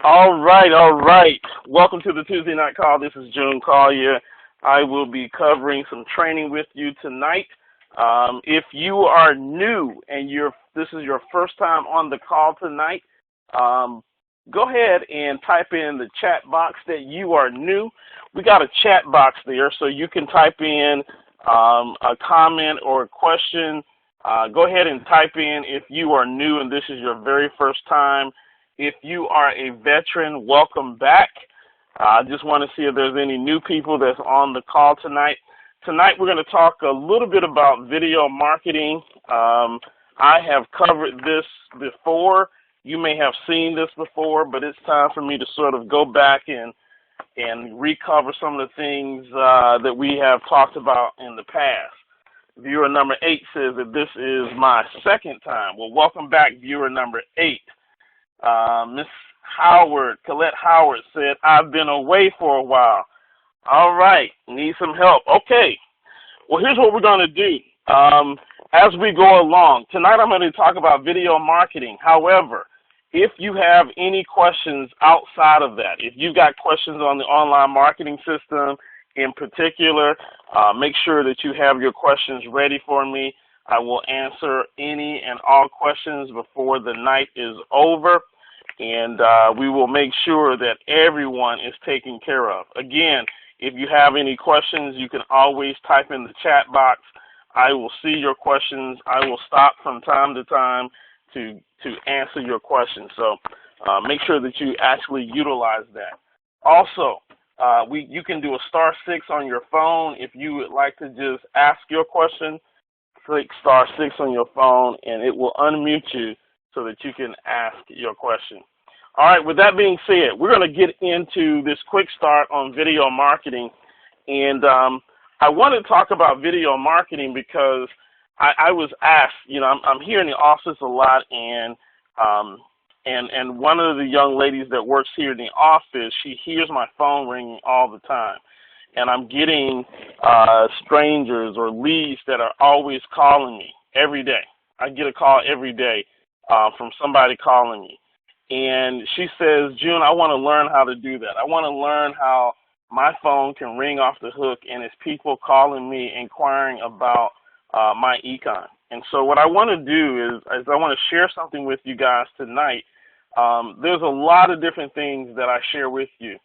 All right, all right. Welcome to the Tuesday Night Call. This is June Collier. I will be covering some training with you tonight. If you are new and this is your first time on the call tonight, go ahead and type in the chat box that you are new. We got a chat box there, so you can type in a comment or a question. Go ahead and type in if you are new and this is your very first time. If you are a veteran, welcome back. I just want to see if there's any new people that's on the call tonight. Tonight we're going to talk a little bit about video marketing. I have covered this before. You may have seen this before, but it's time for me to sort of go back and recover some of the things that we have talked about in the past. Viewer number 8 says that this is my second time. Well, welcome back, viewer number 8. Miss Colette Howard said, I've been away for a while. All right, need some help. Okay, well, here's what we're going to do. As we go along, tonight I'm going to talk about video marketing. However, if you have any questions outside of that, if you've got questions on the online marketing system in particular, make sure that you have your questions ready for me. I will answer any and all questions before the night is over, and we will make sure that everyone is taken care of. Again, if you have any questions, you can always type in the chat box. I will see your questions. I will stop from time to time to answer your questions. So make sure that you actually utilize that. Also, you can do a *6 on your phone if you would like to just ask your question. Click *6 on your phone, and it will unmute you so that you can ask your question. All right, with that being said, we're going to get into this quick start on video marketing. And I want to talk about video marketing because I was asked, I'm here in the office a lot, and one of the young ladies that works here in the office, she hears my phone ringing all the time. And I'm getting strangers or leads that are always calling me every day. I get a call every day from somebody calling me. And she says, June, I want to learn how to do that. I want to learn how my phone can ring off the hook and it's people calling me inquiring about myEcon. And so what I want to do is I want to share something with you guys tonight. There's a lot of different things that I share with you.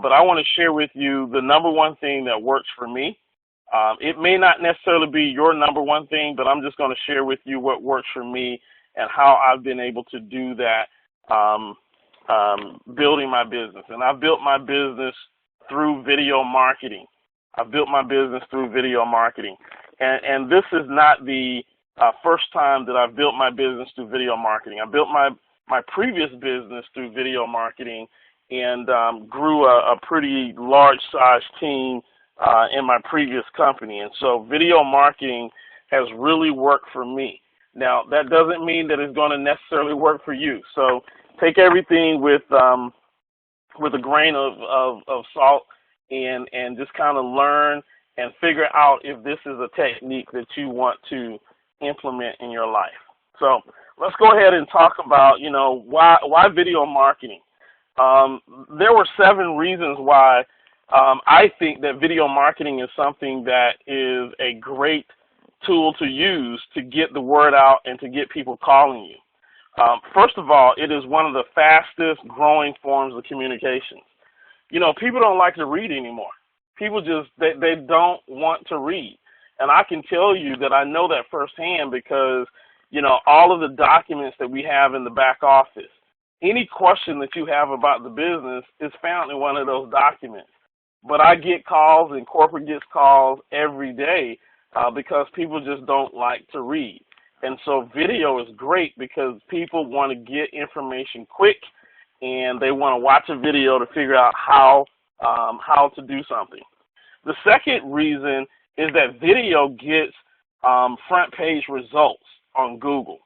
But I want to share with you the number one thing that works for me. It may not necessarily be your number one thing, but I'm just going to share with you what works for me and how I've been able to do that building my business. And I've built my business through video marketing. I've built my business through video marketing. And this is not the first time that I've built my business through video marketing. I built my previous business through video marketing and grew a pretty large-sized team in my previous company. And so video marketing has really worked for me. Now, that doesn't mean that it's going to necessarily work for you. So take everything with a grain of salt and just kind of learn and figure out if this is a technique that you want to implement in your life. So let's go ahead and talk about, why video marketing. There were 7 reasons why I think that video marketing is something that is a great tool to use to get the word out and to get people calling you. First of all, it is one of the fastest growing forms of communications. People don't like to read anymore. People they don't want to read. And I can tell you that I know that firsthand because, all of the documents that we have in the back office, any question that you have about the business is found in one of those documents. But I get calls and corporate gets calls every day because people just don't like to read. And so video is great because people want to get information quick and they want to watch a video to figure out how to do something. The second reason is that video gets front page results on Google.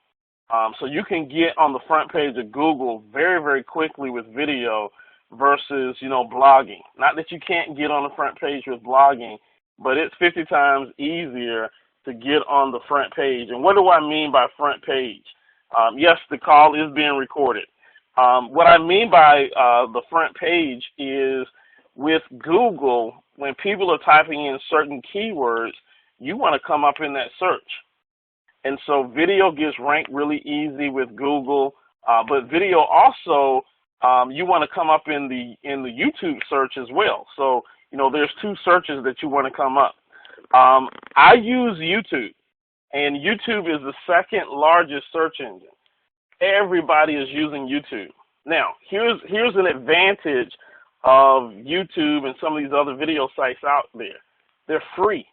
So you can get on the front page of Google very, very quickly with video versus, blogging. Not that you can't get on the front page with blogging, but it's 50 times easier to get on the front page. And what do I mean by front page? Yes, the call is being recorded, What I mean by the front page is with Google, when people are typing in certain keywords, you want to come up in that search. And so video gets ranked really easy with Google, but video also, you want to come up in the YouTube search as well. So, there's two searches that you want to come up. I use YouTube, and YouTube is the second largest search engine. Everybody is using YouTube. Now, here's an advantage of YouTube and some of these other video sites out there. They're free.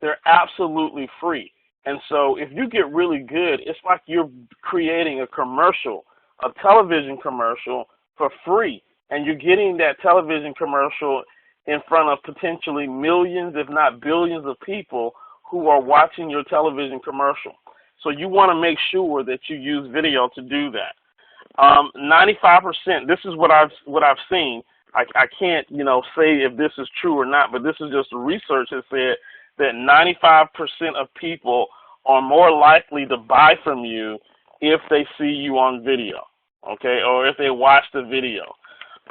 They're absolutely free. And so if you get really good, it's like you're creating a commercial, a television commercial for free. And you're getting that television commercial in front of potentially millions, if not billions of people who are watching your television commercial. So you want to make sure that you use video to do that. 95%, this is what I've seen. I can't, say if this is true or not, but this is just research that said that 95% of people are more likely to buy from you if they see you on video, okay, or if they watch the video.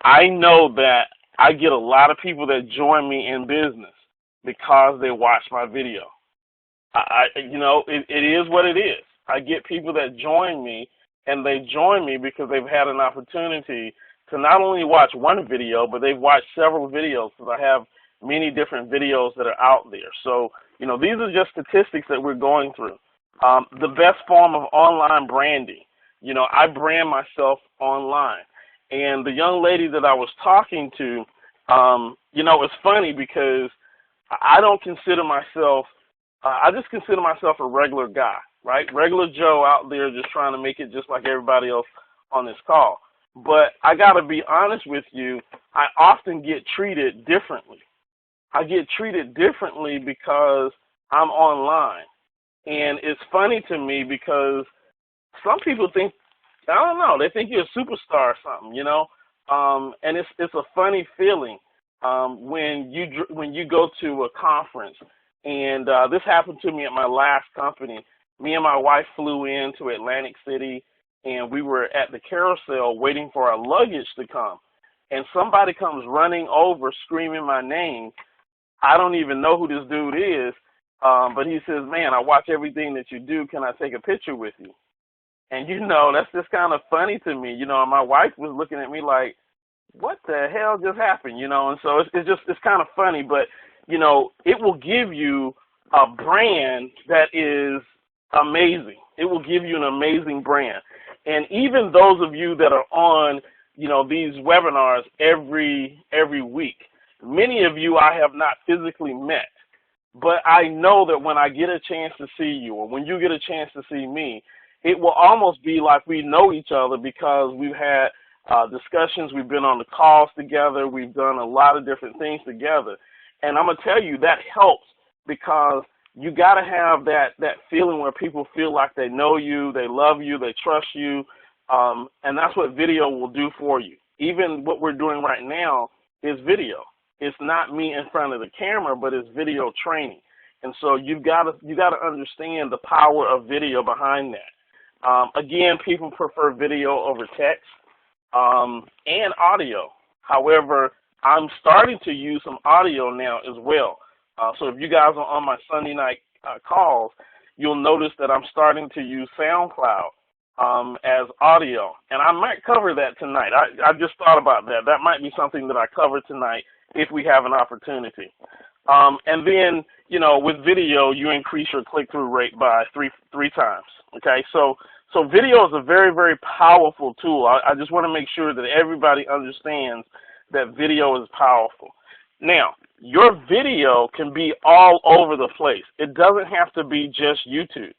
I know that I get a lot of people that join me in business because they watch my video. It is what it is. I get people that join me, and they join me because they've had an opportunity to not only watch one video, but they've watched several videos, because I have many different videos that are out there. So, these are just statistics that we're going through. The best form of online branding. I brand myself online. And the young lady that I was talking to, it's funny because I don't consider myself, I just consider myself a regular guy, right? Regular Joe out there just trying to make it just like everybody else on this call. But I got to be honest with you, I often get treated differently. I get treated differently because I'm online. And it's funny to me because some people think, I don't know, they think you're a superstar or something, and it's a funny feeling when you go to a conference. And this happened to me at my last company. Me and my wife flew into Atlantic City, and we were at the carousel waiting for our luggage to come. And somebody comes running over screaming my name. I don't even know who this dude is, but he says, "Man, I watch everything that you do. Can I take a picture with you?" And that's just kind of funny to me. And my wife was looking at me like, what the hell just happened? And so it's kind of funny, but it will give you a brand that is amazing. It will give you an amazing brand. And even those of you that are on, these webinars every week, many of you I have not physically met, but I know that when I get a chance to see you, or when you get a chance to see me, it will almost be like we know each other because we've had discussions, we've been on the calls together, we've done a lot of different things together. And I'm going to tell you, that helps because you got to have that feeling where people feel like they know you, they love you, they trust you, and that's what video will do for you. Even what we're doing right now is video. It's not me in front of the camera, but it's video training. And so you got to understand the power of video behind that. Again, people prefer video over text and audio. However, I'm starting to use some audio now as well. So if you guys are on my Sunday night calls, you'll notice that I'm starting to use SoundCloud as audio. And I might cover that tonight. I just thought about that. That might be something that I cover tonight if we have an opportunity. And then, with video, you increase your click-through rate by three times. Okay, so video is a very, very powerful tool. I just want to make sure that everybody understands that video is powerful. Now, your video can be all over the place. It doesn't have to be just YouTube.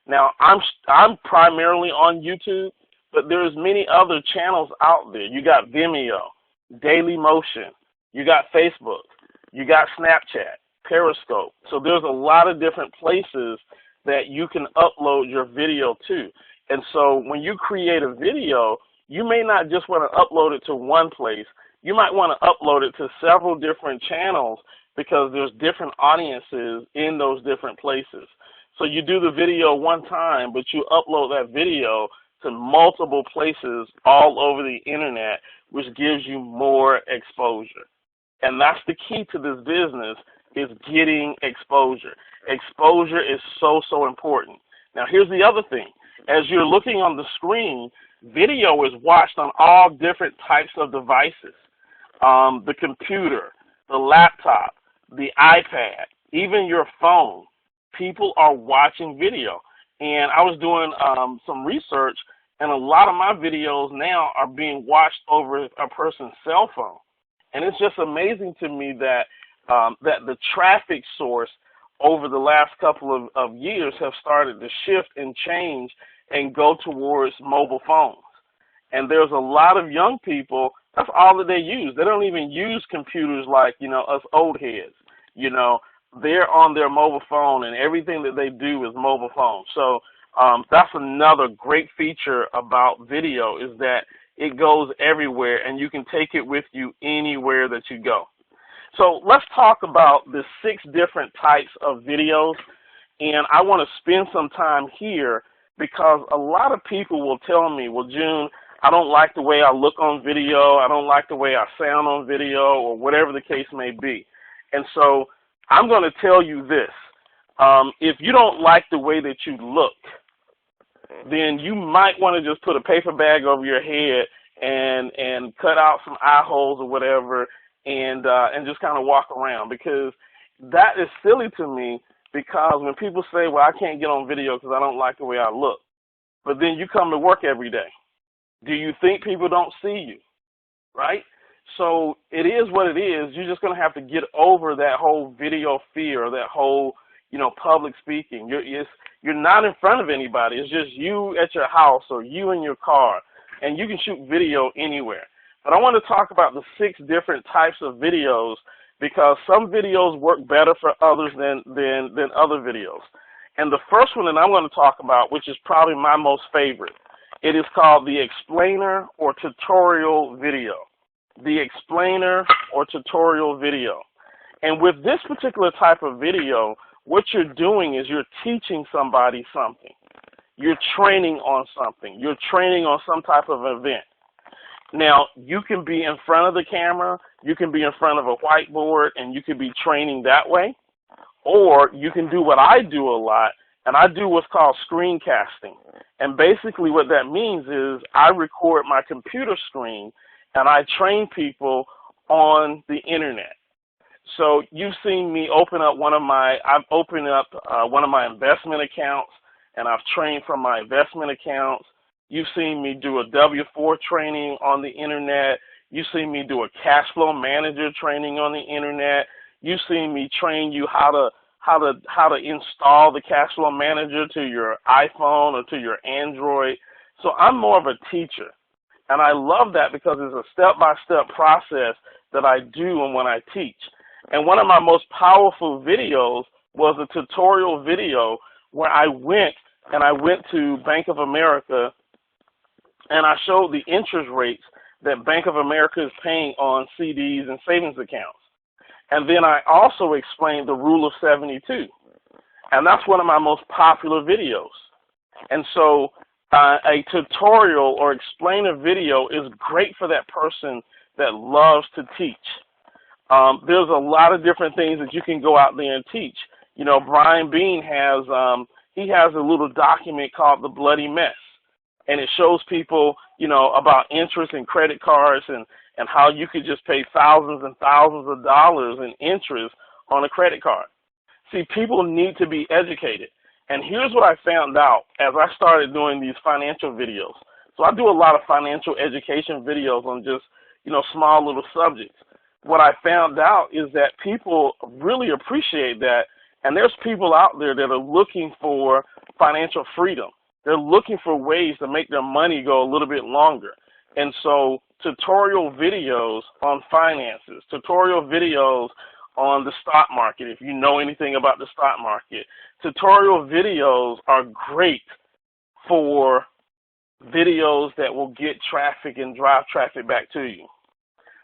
Now, I'm primarily on YouTube, but there's many other channels out there. You got Vimeo, Daily Motion, you got Facebook, you got Snapchat, Periscope. So there's a lot of different places that you can upload your video to. And so when you create a video, you may not just want to upload it to one place. You might want to upload it to several different channels because there's different audiences in those different places. So you do the video one time, but you upload that video to multiple places all over the internet, which gives you more exposure. And that's the key to this business, is getting exposure. Exposure is so, so important. Now, here's the other thing. As you're looking on the screen, video is watched on all different types of devices. The computer, the laptop, the iPad, even your phone. People are watching video. And I was doing some research, and a lot of my videos now are being watched over a person's cell phone. And it's just amazing to me that that the traffic source over the last couple of years have started to shift and change and go towards mobile phones. And there's a lot of young people, that's all that they use. They don't even use computers like, us old heads. They're on their mobile phone, and everything that they do is mobile phone. So that's another great feature about video, is that it goes everywhere, and you can take it with you anywhere that you go. So let's talk about the 6 different types of videos, and I want to spend some time here because a lot of people will tell me, well, June, I don't like the way I look on video, I don't like the way I sound on video, or whatever the case may be. And so I'm going to tell you this. If you don't like the way that you look, then you might want to just put a paper bag over your head and cut out some eye holes or whatever, and just kind of walk around, because that is silly to me. Because when people say, well, I can't get on video because I don't like the way I look, but then you come to work every day, do you think people don't see you, right? So it is what it is. You're just going to have to get over that whole video fear, or that whole, public speaking. You're not in front of anybody. It's just you at your house or you in your car, and you can shoot video anywhere. But I want to talk about the 6 different types of videos, because some videos work better for others than other videos. And the first one that I'm going to talk about, which is probably my most favorite, it is called the explainer or tutorial video. The explainer or tutorial video. And with this particular type of video, what you're doing is you're teaching somebody something. You're training on something. You're training on some type of event. Now, you can be in front of the camera, you can be in front of a whiteboard, and you can be training that way. Or you can do what I do a lot, and I do what's called screencasting. And basically what that means is I record my computer screen, and I train people on the internet. So you've seen me open up one of my investment accounts, and I've trained from my investment accounts. You've seen me do a W-4 training on the internet. You've seen me do a cash flow manager training on the internet. You've seen me train you how to install the cash flow manager to your iPhone or to your Android. So I'm more of a teacher. And I love that because it's a step-by-step process that I do when I teach. And one of my most powerful videos was a tutorial video where I went to Bank of America, and I showed the interest rates that Bank of America is paying on CDs and savings accounts. And then I also explained the rule of 72. And that's one of my most popular videos. And so a tutorial or explainer video is great for that person that loves to teach. There's a lot of different things that you can go out there and teach. Brian Bean has a little document called The Bloody Mess. And it shows people, about interest and credit cards and how you could just pay thousands and thousands of dollars in interest on a credit card. See, people need to be educated. And here's what I found out as I started doing these financial videos. So I do a lot of financial education videos on just, small little subjects. What I found out is that people really appreciate that. And there's people out there that are looking for financial freedom. They're looking for ways to make their money go a little bit longer. And so tutorial videos on finances, tutorial videos on the stock market, if you know anything about the stock market, tutorial videos are great for videos that will get traffic and drive traffic back to you.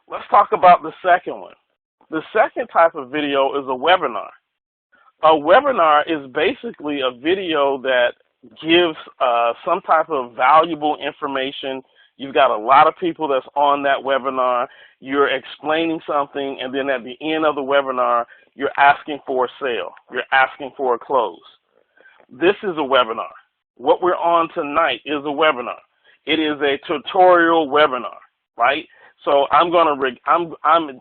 Let's talk about the second one. The second type of video is a webinar. A webinar is basically a video that gives some type of valuable information. You've got a lot of people that's on that webinar. You're explaining something, and then at the end of the webinar, you're asking for a sale. You're asking for a close. This is a webinar. What we're on tonight is a webinar. It is a tutorial webinar, right? So I'm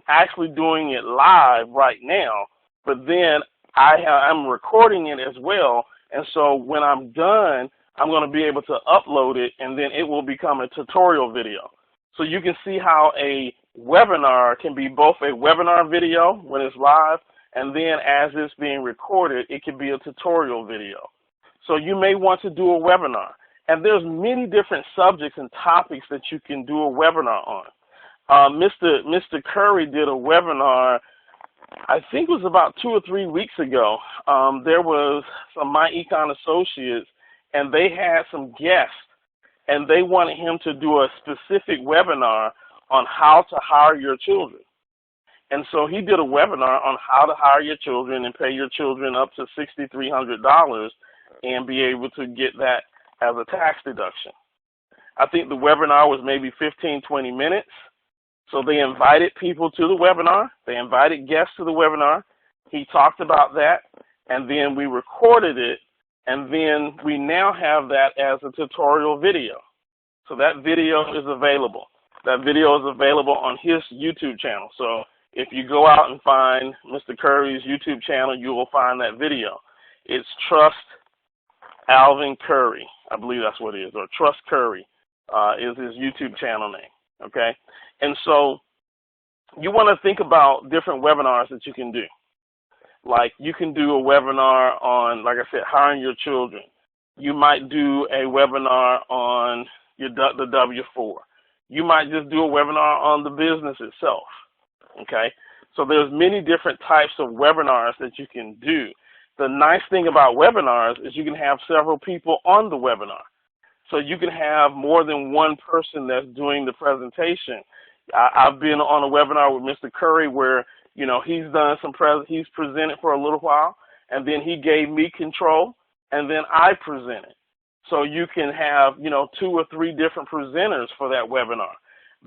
actually doing it live right now, but then I'm recording it as well. And so when I'm done, I'm going to be able to upload it, and then it will become a tutorial video. So you can see how a webinar can be both a webinar video when it's live, and then as it's being recorded, it can be a tutorial video. So you may want to do a webinar. And there's many different subjects and topics that you can do a webinar on. Mr. Curry did a webinar, I think it was about 2 or 3 weeks ago. There was some myEcon associates, and they had some guests, and they wanted him to do a specific webinar on how to hire your children. And so he did a webinar on how to hire your children and pay your children up to $6,300 and be able to get that as a tax deduction. I think the webinar was maybe 15, 20 minutes. So they invited people to the webinar. They invited guests to the webinar. He talked about that, and then we recorded it, and then we now have that as a tutorial video. So that video is available. That video is available on his YouTube channel. So if you go out and find Mr. Curry's YouTube channel, you will find that video. It's Trust Alvin Curry, I believe that's what it is, or Trust Curry is his YouTube channel name, okay? And so you want to think about different webinars that you can do. Like you can do a webinar on, like I said, hiring your children. You might do a webinar on the W-4. You might just do a webinar on the business itself, okay? So there's many different types of webinars that you can do. The nice thing about webinars is you can have several people on the webinar. So you can have more than one person that's doing the presentation. I've been on a webinar with Mr. Curry where, you know, he's done he's presented for a little while, and then he gave me control, and then I presented. So you can have, you know, 2 or 3 different presenters for that webinar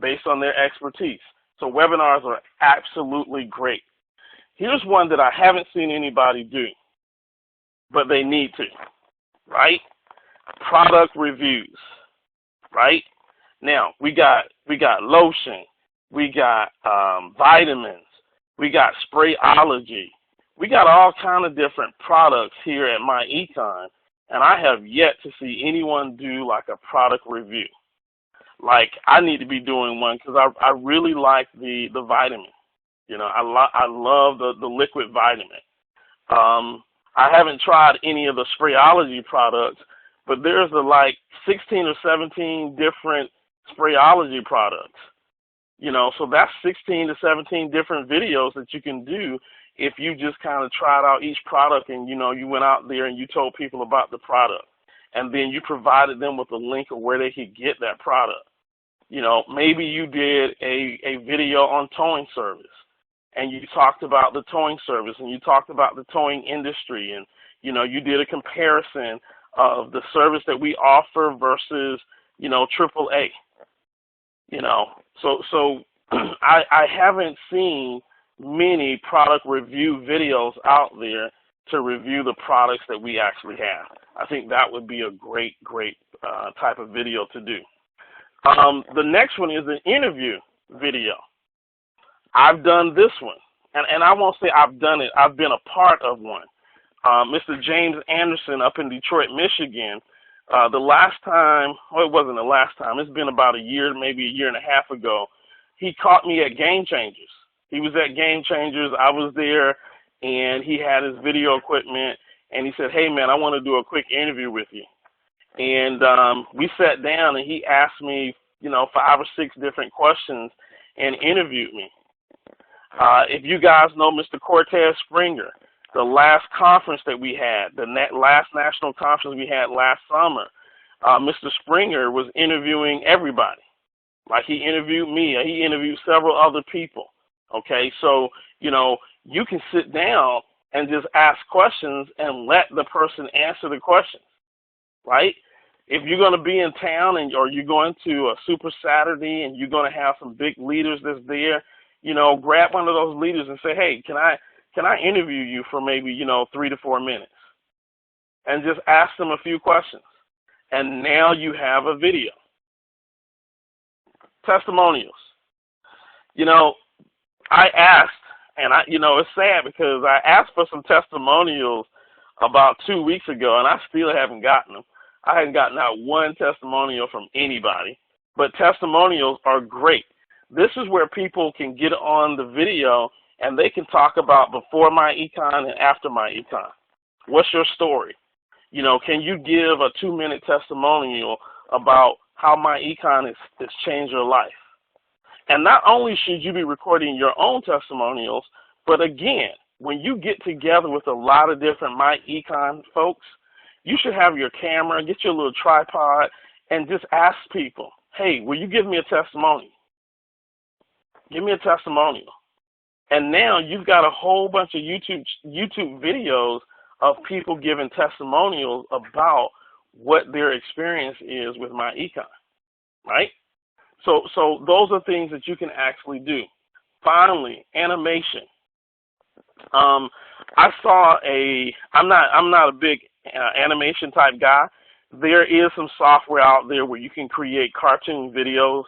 based on their expertise. So webinars are absolutely great. Here's one that I haven't seen anybody do, but they need to, right? Product reviews, right? Now, we got lotion, we got vitamins, we got sprayology. We got all kind of different products here at myEcon, and I have yet to see anyone do like a product review. Like, I need to be doing one because I really like the vitamin. You know, I love the liquid vitamin. I haven't tried any of the sprayology products, but there's like 16 or 17 different sprayology products. You know, so that's 16 to 17 different videos that you can do if you just kind of tried out each product and, you know, you went out there and you told people about the product. And then you provided them with a link of where they could get that product. You know, maybe you did a video on towing service, and you talked about the towing service, and you talked about the towing industry, and, you know, you did a comparison of the service that we offer versus, you know, AAA. You know, so I haven't seen many product review videos out there to review the products that we actually have. I think that would be a great type of video to do. The next one is an interview video. I've done this one, and I won't say I've done it. I've been a part of one. Mr. James Anderson up in Detroit, Michigan, the last time, well, it wasn't the last time, it's been about a year, maybe a year and a half ago, he caught me at Game Changers. He was at Game Changers, I was there, and he had his video equipment, and he said, hey man, I want to do a quick interview with you. And we sat down, and he asked me, you know, 5 or 6 different questions and interviewed me. If you guys know Mr. Cortez Springer, the last conference that we had, the last national conference we had last summer, Mr. Springer was interviewing everybody. Like, he interviewed me, he interviewed several other people. Okay, so, you know, you can sit down and just ask questions and let the person answer the questions. right? If you're going to be in town or you're going to a Super Saturday and you're going to have some big leaders that's there, grab one of those leaders and say, hey, can I interview you for maybe, 3 to 4 minutes? And just ask them a few questions. And now you have a video. Testimonials. I asked, and it's sad because I asked for some testimonials about 2 weeks ago, and I still haven't gotten them. I hadn't gotten out one testimonial from anybody, but testimonials are great. This is where people can get on the video and they can talk about before myEcon and after myEcon. What's your story? Can you give a 2-minute testimonial about how myEcon has changed your life? And not only should you be recording your own testimonials, but again, when you get together with a lot of different myEcon folks, you should have your camera, get your little tripod, and just ask people, hey, will you give me a testimony? Give me a testimonial. And now you've got a whole bunch of YouTube videos of people giving testimonials about what their experience is with myEcon, right? So those are things that you can actually do. Finally, animation. I saw I'm not a big animation type guy. There is some software out there where you can create cartoon videos,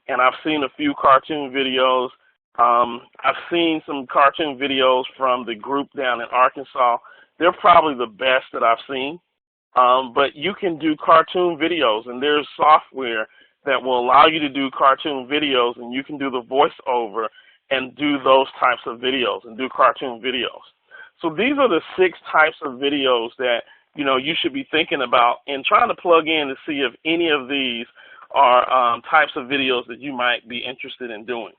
and I've seen a few cartoon videos. I've seen some cartoon videos from the group down in Arkansas. They're probably the best that I've seen. But you can do cartoon videos, and there's software that will allow you to do cartoon videos, and you can do the voiceover and do those types of videos and do cartoon videos. So these are the 6 types of videos that, you should be thinking about and trying to plug in to see if any of these are types of videos that you might be interested in doing.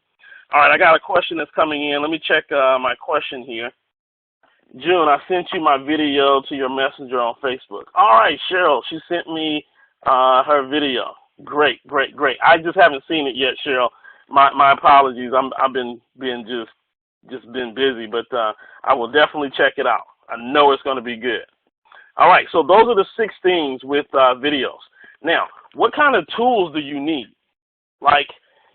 All right, I got a question that's coming in. Let me check my question here. June, I sent you my video to your messenger on Facebook. All right, Cheryl, she sent me her video. Great. I just haven't seen it yet, Cheryl. My apologies. I've been just been busy, but I will definitely check it out. I know it's going to be good. All right, so those are the 6 things with videos. Now, what kind of tools do you need? Like,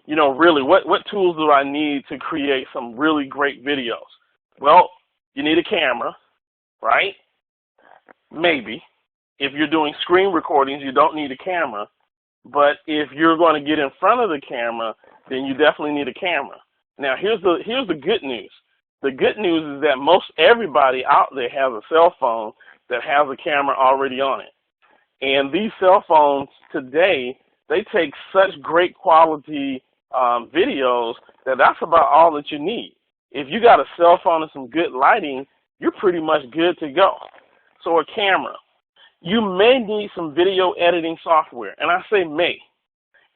really, what tools do I need to create some really great videos? Well, you need a camera, right? Maybe. If you're doing screen recordings, you don't need a camera. But if you're going to get in front of the camera, then you definitely need a camera. Now, here's the good news. The good news is that most everybody out there has a cell phone that has a camera already on it. And these cell phones today, they take such great quality videos that's about all that you need. If you got a cell phone and some good lighting, you're pretty much good to go. So a camera. You may need some video editing software, and I say may.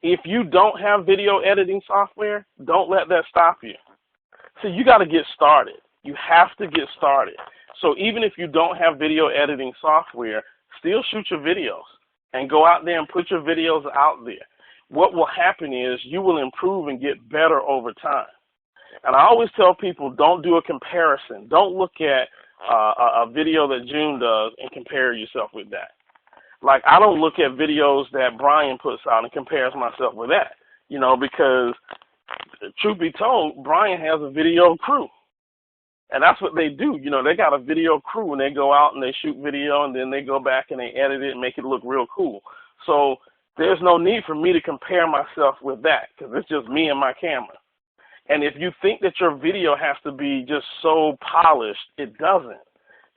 If you don't have video editing software, don't let that stop you. See, you got to get started. You have to get started. So even if you don't have video editing software, still shoot your videos and go out there and put your videos out there. What will happen is you will improve and get better over time. And I always tell people, don't do a comparison. Don't look at a video that June does and compare yourself with that. Like, I don't look at videos that Brian puts out and compares myself with that, because truth be told, Brian has a video crew. And that's what they do. They got a video crew, and they go out and they shoot video, and then they go back and they edit it and make it look real cool. So there's no need for me to compare myself with that, because it's just me and my camera. And if you think that your video has to be just so polished, it doesn't.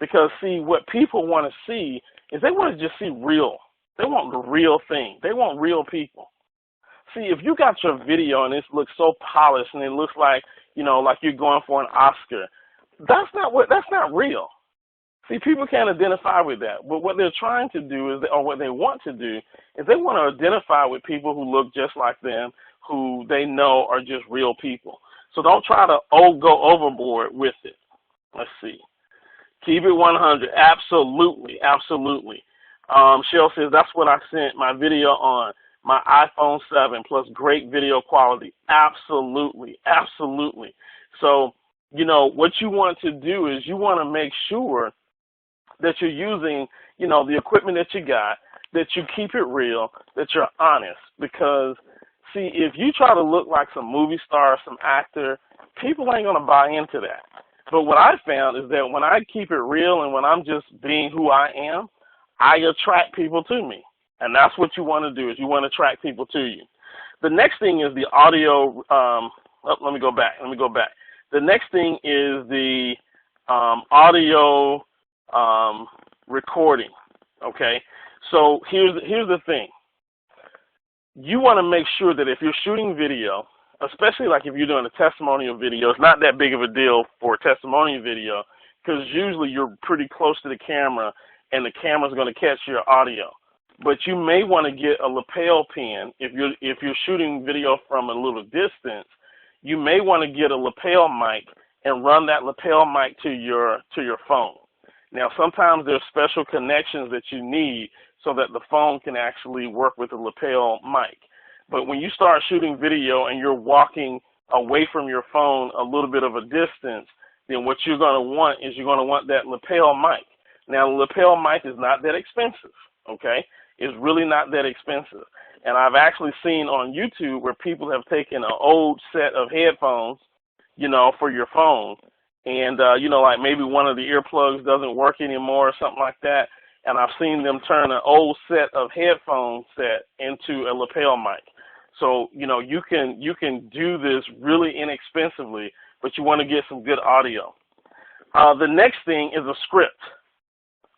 Because, see, what people want to see is they want to just see real. They want the real thing. They want real people. See, if you got your video and it looks so polished and it looks like, like you're going for an Oscar, that's not real. See, people can't identify with that. But what they're trying to do or what they want to do is they want to identify with people who look just like them, who they know are just real people. So don't try to go overboard with it. Let's see. Keep it 100. Absolutely. Cheryl says, that's what I sent my video on, my iPhone 7 plus great video quality. Absolutely. So, what you want to do is you want to make sure that you're using, the equipment that you got. that you keep it real, that you're honest. Because, see, if you try to look like some movie star or some actor, people ain't going to buy into that. But what I found is that when I keep it real and when I'm just being who I am, I attract people to me. And that's what you want to do, is you want to attract people to you. The next thing is the audio. Let me go back. The next thing is the audio recording. Okay, so here's the thing. You want to make sure that if you're shooting video, especially like if you're doing a testimonial video, it's not that big of a deal for a testimonial video because usually you're pretty close to the camera and the camera's going to catch your audio. But you may want to get a lapel pin if you're shooting video from a little distance. You may want to get a lapel mic and run that lapel mic to your phone. Now, sometimes there's special connections that you need so that the phone can actually work with the lapel mic. But when you start shooting video and you're walking away from your phone a little bit of a distance, then what you're going to want is you're going to want that lapel mic. Now, the lapel mic is not that expensive, okay? It's really not that expensive. And I've actually seen on YouTube where people have taken an old set of headphones, for your phone, and, like maybe one of the earplugs doesn't work anymore or something like that, and I've seen them turn an old set of headphone set into a lapel mic. So, you can do this really inexpensively, but you want to get some good audio. The next thing is a script.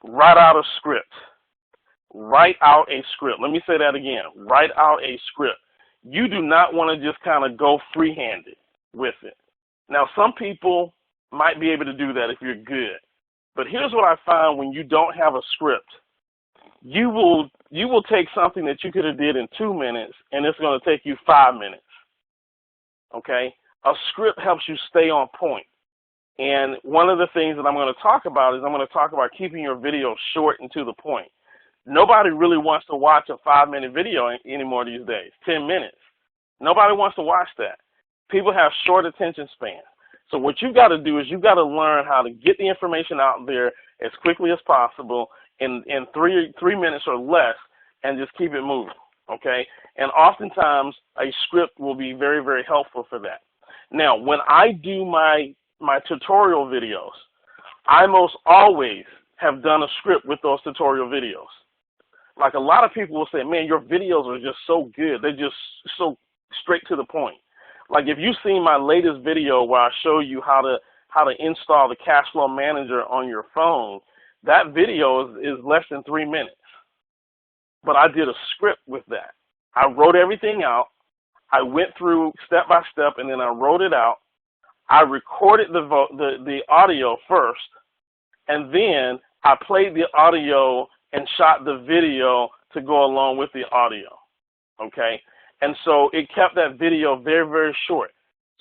Write out a script. Write out a script. Let me say that again. Write out a script. You do not want to just kind of go free-handed with it. Now, some people might be able to do that if you're good. But here's what I find when you don't have a script. You will take something that you could have did in 2 minutes, and it's going to take you 5 minutes. Okay? A script helps you stay on point. And one of the things that I'm going to talk about is I'm going to talk about keeping your video short and to the point. Nobody really wants to watch a 5-minute video anymore these days, 10 minutes. Nobody wants to watch that. People have short attention spans. So what you've got to do is you've got to learn how to get the information out there as quickly as possible in 3 minutes or less and just keep it moving, okay? And oftentimes a script will be very, very helpful for that. Now, when I do my tutorial videos, I most always have done a script with those tutorial videos. Like a lot of people will say, man, your videos are just so good. They're just so straight to the point. Like if you've seen my latest video where I show you how to install the cash flow manager on your phone, that video is less than 3 minutes. But I did a script with that. I wrote everything out. I went through step by step, and then I wrote it out. I recorded the audio first, and then I played the audio and shot the video to go along with the audio, okay? And so it kept that video very, very short.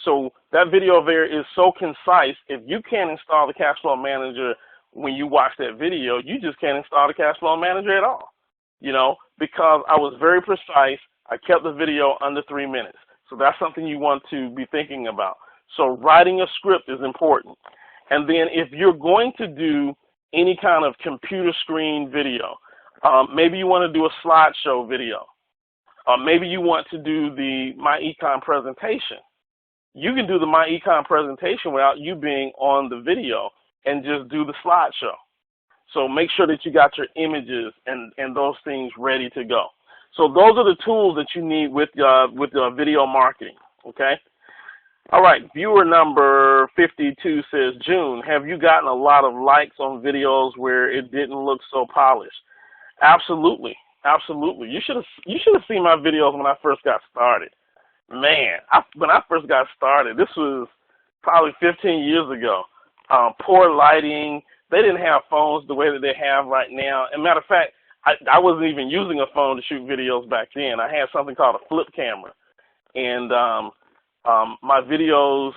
So that video there is so concise. If you can't install the cash flow manager when you watch that video, you just can't install the cash flow manager at all, because I was very precise. I kept the video under 3 minutes. So that's something you want to be thinking about. So writing a script is important. And then if you're going to do any kind of computer screen video, maybe you want to do a slideshow video. Maybe you want to do the myEcon presentation. You can do the myEcon presentation without you being on the video and just do the slideshow. So make sure that you got your images and those things ready to go. So those are the tools that you need with video marketing, okay? All right, viewer number 52 says, June, have you gotten a lot of likes on videos where it didn't look so polished? Absolutely. Absolutely. You should have seen my videos when I first got started. Man, when I first got started, this was probably 15 years ago. Poor lighting. They didn't have phones the way that they have right now. As a matter of fact, I wasn't even using a phone to shoot videos back then. I had something called a flip camera. And my videos,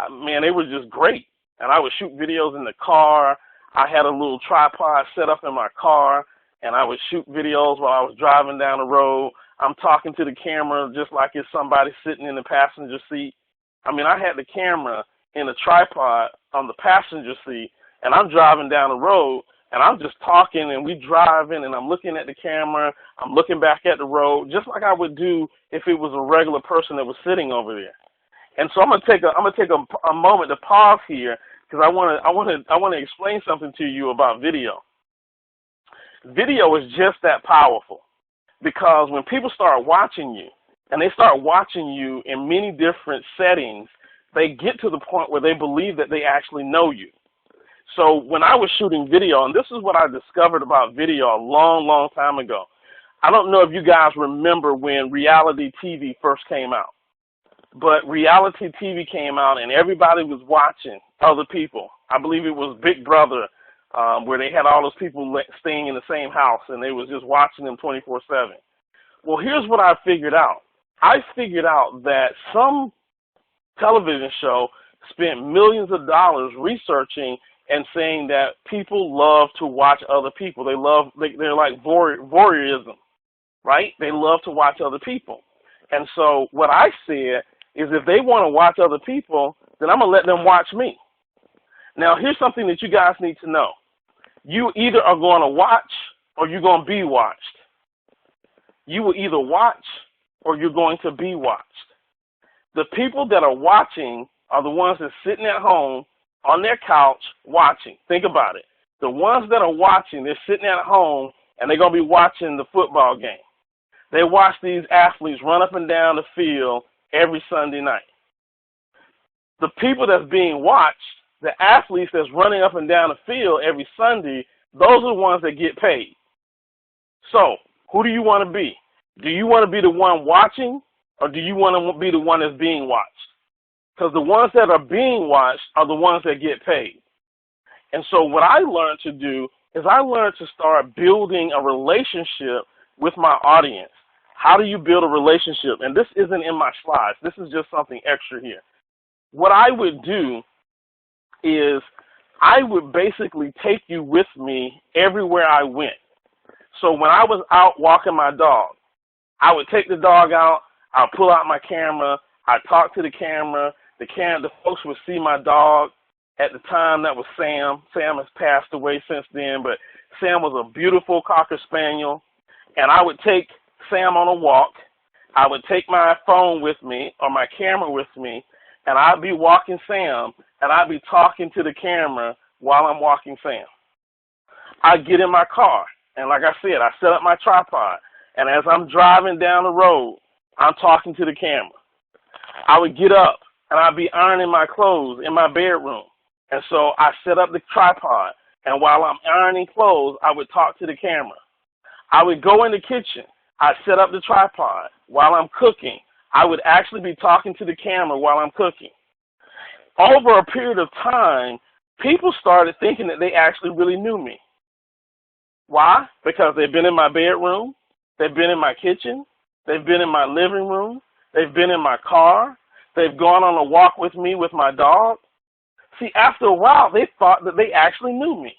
man, they were just great. And I would shoot videos in the car. I had a little tripod set up in my car, and I would shoot videos while I was driving down the road. I'm talking to the camera just like it's somebody sitting in the passenger seat. I mean, I had the camera in a tripod on the passenger seat, and I'm driving down the road, and I'm just talking, and we driving, and I'm looking at the camera, I'm looking back at the road, just like I would do if it was a regular person that was sitting over there. And so I'm gonna take a moment to pause here because I want to explain something to you about video. Video is just that powerful, because when people start watching you, and they start watching you in many different settings, they get to the point where they believe that they actually know you. So when I was shooting video, and this is what I discovered about video a long, long time ago. I don't know if you guys remember when reality TV first came out, but reality TV came out and everybody was watching other people. I believe it was Big Brother, where they had all those people staying in the same house and they was just watching them 24/7. Well, here's what I figured out. I figured out that some television show spent millions of dollars researching and saying that people love to watch other people. They're like voyeurism, right? They love to watch other people. And so what I said is, if they want to watch other people, then I'm going to let them watch me. Now, here's something that you guys need to know. You either are going to watch or you're going to be watched. You will either watch or you're going to be watched. The people that are watching are the ones that are sitting at home on their couch watching. Think about it. The ones that are watching, they're sitting at home and they're going to be watching the football game. They watch these athletes run up and down the field every Sunday night. The people that's being watched, the athletes that's running up and down the field every Sunday, those are the ones that get paid. So, who do you want to be? Do you want to be the one watching, or do you want to be the one that's being watched? Because the ones that are being watched are the ones that get paid. And so what I learned to do is I learned to start building a relationship with my audience. How do you build a relationship? And this isn't in my slides. This is just something extra here. What I would do is I would basically take you with me everywhere I went. So when I was out walking my dog, I would take the dog out, I'd pull out my camera, I'd talk to the camera, the folks would see my dog. At the time, that was Sam. Sam has passed away since then, but Sam was a beautiful Cocker Spaniel, and I would take Sam on a walk. I would take my phone with me or my camera with me, and I'd be walking Sam, and I'd be talking to the camera while I'm walking Sam. I'd get in my car, and like I said, I set up my tripod, and as I'm driving down the road, I'm talking to the camera. I would get up, and I'd be ironing my clothes in my bedroom. And so I set up the tripod, and while I'm ironing clothes, I would talk to the camera. I would go in the kitchen. I'd set up the tripod. While I'm cooking, I would actually be talking to the camera while I'm cooking. Over a period of time, people started thinking that they actually really knew me. Why? Because they've been in my bedroom, they've been in my kitchen, they've been in my living room, they've been in my car, they've gone on a walk with me with my dog. See, after a while, they thought that they actually knew me.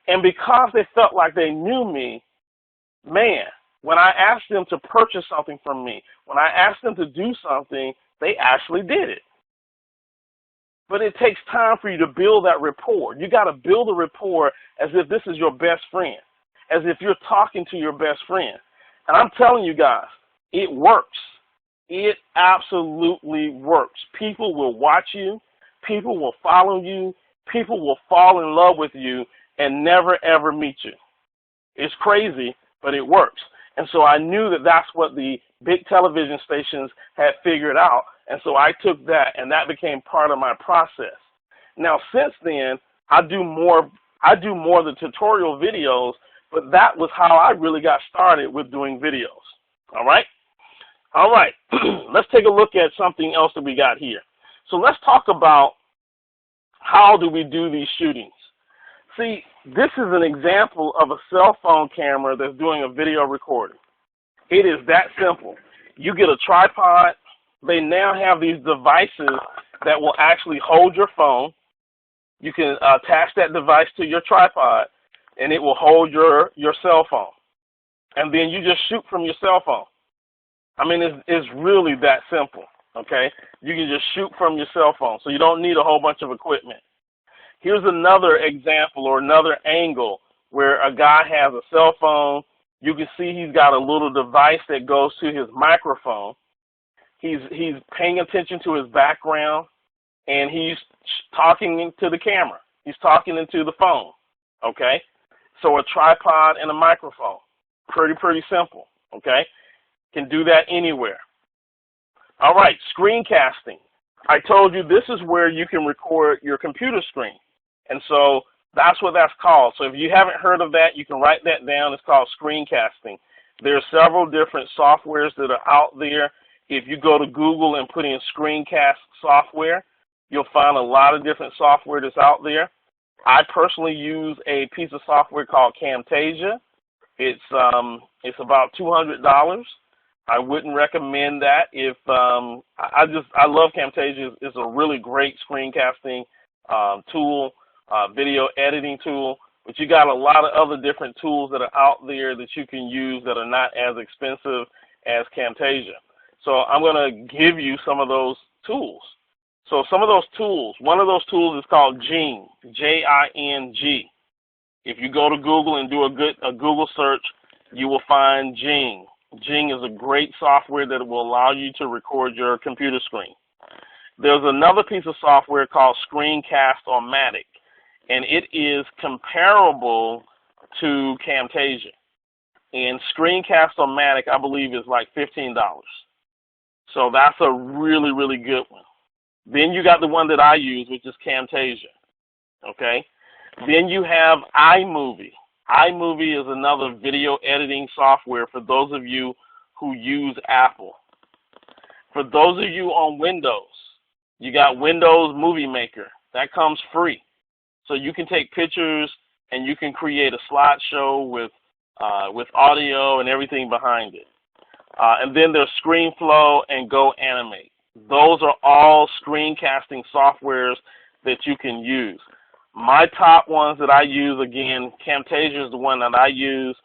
And because they felt like they knew me, man, when I asked them to purchase something from me, when I asked them to do something, they actually did it. But it takes time for you to build that rapport. You got to build a rapport as if this is your best friend, as if you're talking to your best friend. And I'm telling you guys, it works. It absolutely works. People will watch you. People will follow you. People will fall in love with you and never, ever meet you. It's crazy, but it works. And so I knew that that's what the big television stations had figured out. And so I took that, and that became part of my process. Now, since then, I do more of the tutorial videos, but that was how I really got started with doing videos. All right? All right. Let's take a look at something else that we got here. So let's talk about how do we do these shootings. See, this is an example of a cell phone camera that's doing a video recording. It is that simple. You get a tripod. They now have these devices that will actually hold your phone. You can attach that device to your tripod, and it will hold your cell phone. And then you just shoot from your cell phone. I mean, it's really that simple, okay? You can just shoot from your cell phone, so you don't need a whole bunch of equipment. Here's another example or another angle where a guy has a cell phone. You can see he's got a little device that goes to his microphone. He's paying attention to his background, and he's talking to the camera. He's talking into the phone, okay? So a tripod and a microphone, pretty simple, okay? Can do that anywhere. All right, screencasting. I told you this is where you can record your computer screen, and so that's what that's called. So if you haven't heard of that, you can write that down. It's called screencasting. There are several different softwares that are out there. If you go to Google and put in screencast software, you'll find a lot of different software that's out there. I personally use a piece of software called Camtasia. It's about $200. I wouldn't recommend that if I love Camtasia. It's a really great screencasting tool, video editing tool. But you got a lot of other different tools that are out there that you can use that are not as expensive as Camtasia. So I'm going to give you some of those tools. So some of those tools, one of those tools is called Jing, J-I-N-G. If you go to Google and do a Google search, you will find Jing. Jing is a great software that will allow you to record your computer screen. There's another piece of software called Screencast-O-Matic, and it is comparable to Camtasia. And Screencast-O-Matic, I believe, is like $15. So that's a really good one. Then you got the one that I use, which is Camtasia, okay? Then you have iMovie. iMovie is another video editing software for those of you who use Apple. For those of you on Windows, you got Windows Movie Maker. That comes free. So you can take pictures and you can create a slideshow with audio and everything behind it. And then there's ScreenFlow and Go Animate. Those are all screencasting softwares that you can use. My top ones that I use, again, Camtasia is the one that I use.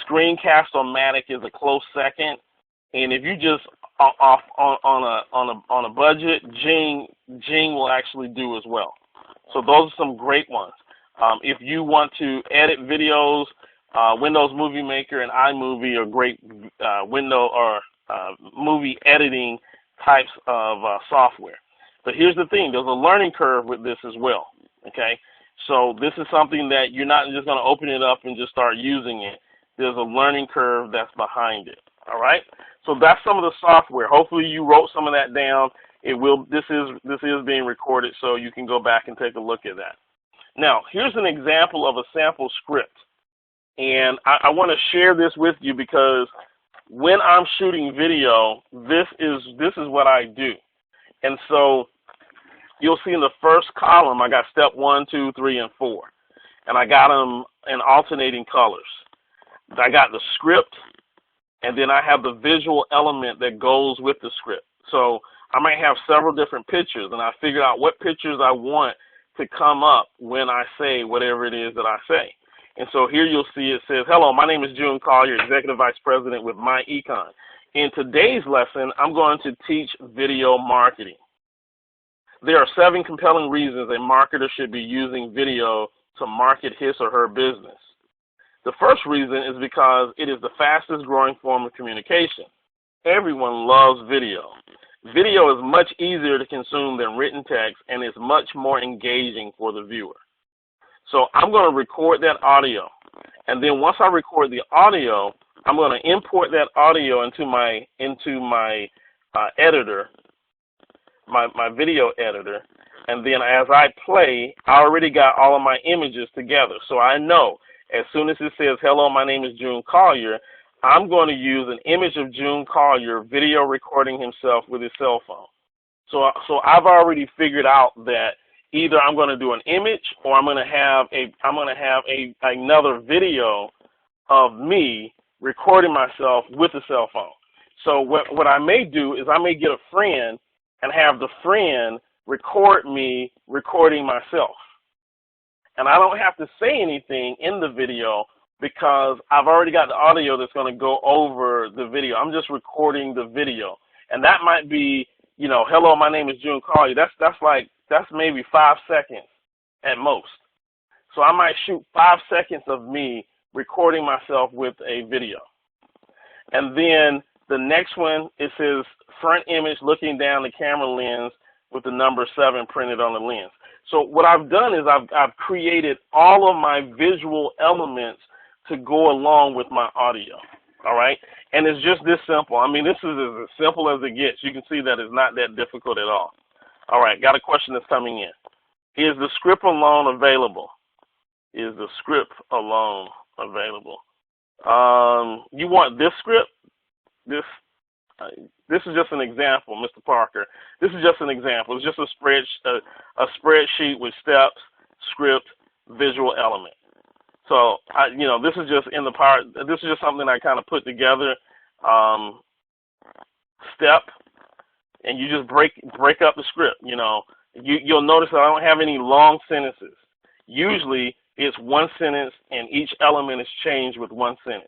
Screencast-O-Matic is a close second. And if you just off on a budget, Jing will actually do as well. So those are some great ones. If you want to edit videos, Windows Movie Maker and iMovie are great window or movie editing types of software. But here's the thing, there's a learning curve with this as well, okay? So this is something that you're not just going to open it up and just start using it. There's a learning curve that's behind it, all right? So that's some of the software. Hopefully you wrote some of that down. This is being recorded, so you can go back and take a look at that. Now, here's an example of a sample script. And I want to share this with you because when I'm shooting video, this is what I do. And so you'll see in the first column, I got step 1, 2, 3, and 4. And I got them in alternating colors. I got the script, and then I have the visual element that goes with the script. So I might have several different pictures, and I figured out what pictures I want to come up when I say whatever it is that I say. And so here you'll see it says, hello, my name is June Collier, Executive Vice President with myEcon. In today's lesson, I'm going to teach video marketing. There are 7 compelling reasons a marketer should be using video to market his or her business. The first reason is because it is the fastest growing form of communication. Everyone loves video. Video is much easier to consume than written text and is much more engaging for the viewer. So I'm going to record that audio, and then once I record the audio, I'm going to import that audio into my editor, my video editor, and then as I play, I already got all of my images together. So I know as soon as it says, hello, my name is June Collier, I'm going to use an image of June Collier video recording himself with his cell phone. So I've already figured out that either I'm going to do an image or I'm going to have another video of me recording myself with a cell phone. So what I may do is I may get a friend and have the friend record me recording myself. And I don't have to say anything in the video because I've already got the audio that's going to go over the video. I'm just recording the video. And that might be, hello, my name is June Collier. That's maybe 5 seconds at most. So I might shoot 5 seconds of me recording myself with a video. And then the next one, it says front image looking down the camera lens with the number 7 printed on the lens. So what I've done is I've created all of my visual elements to go along with my audio. All right, and it's just this simple. I mean, this is as simple as it gets. You can see that it's not that difficult at all. All right, got a question that's coming in. Is the script alone available? Is the script alone available? You want this script? This is just an example, Mr. Parker. This is just an example. It's just a spreadsheet with steps, script, visual element. So, this is just this is just something I kind of put together, step, and you just break up the script. You'll notice that I don't have any long sentences. Usually, it's one sentence, and each element is changed with one sentence.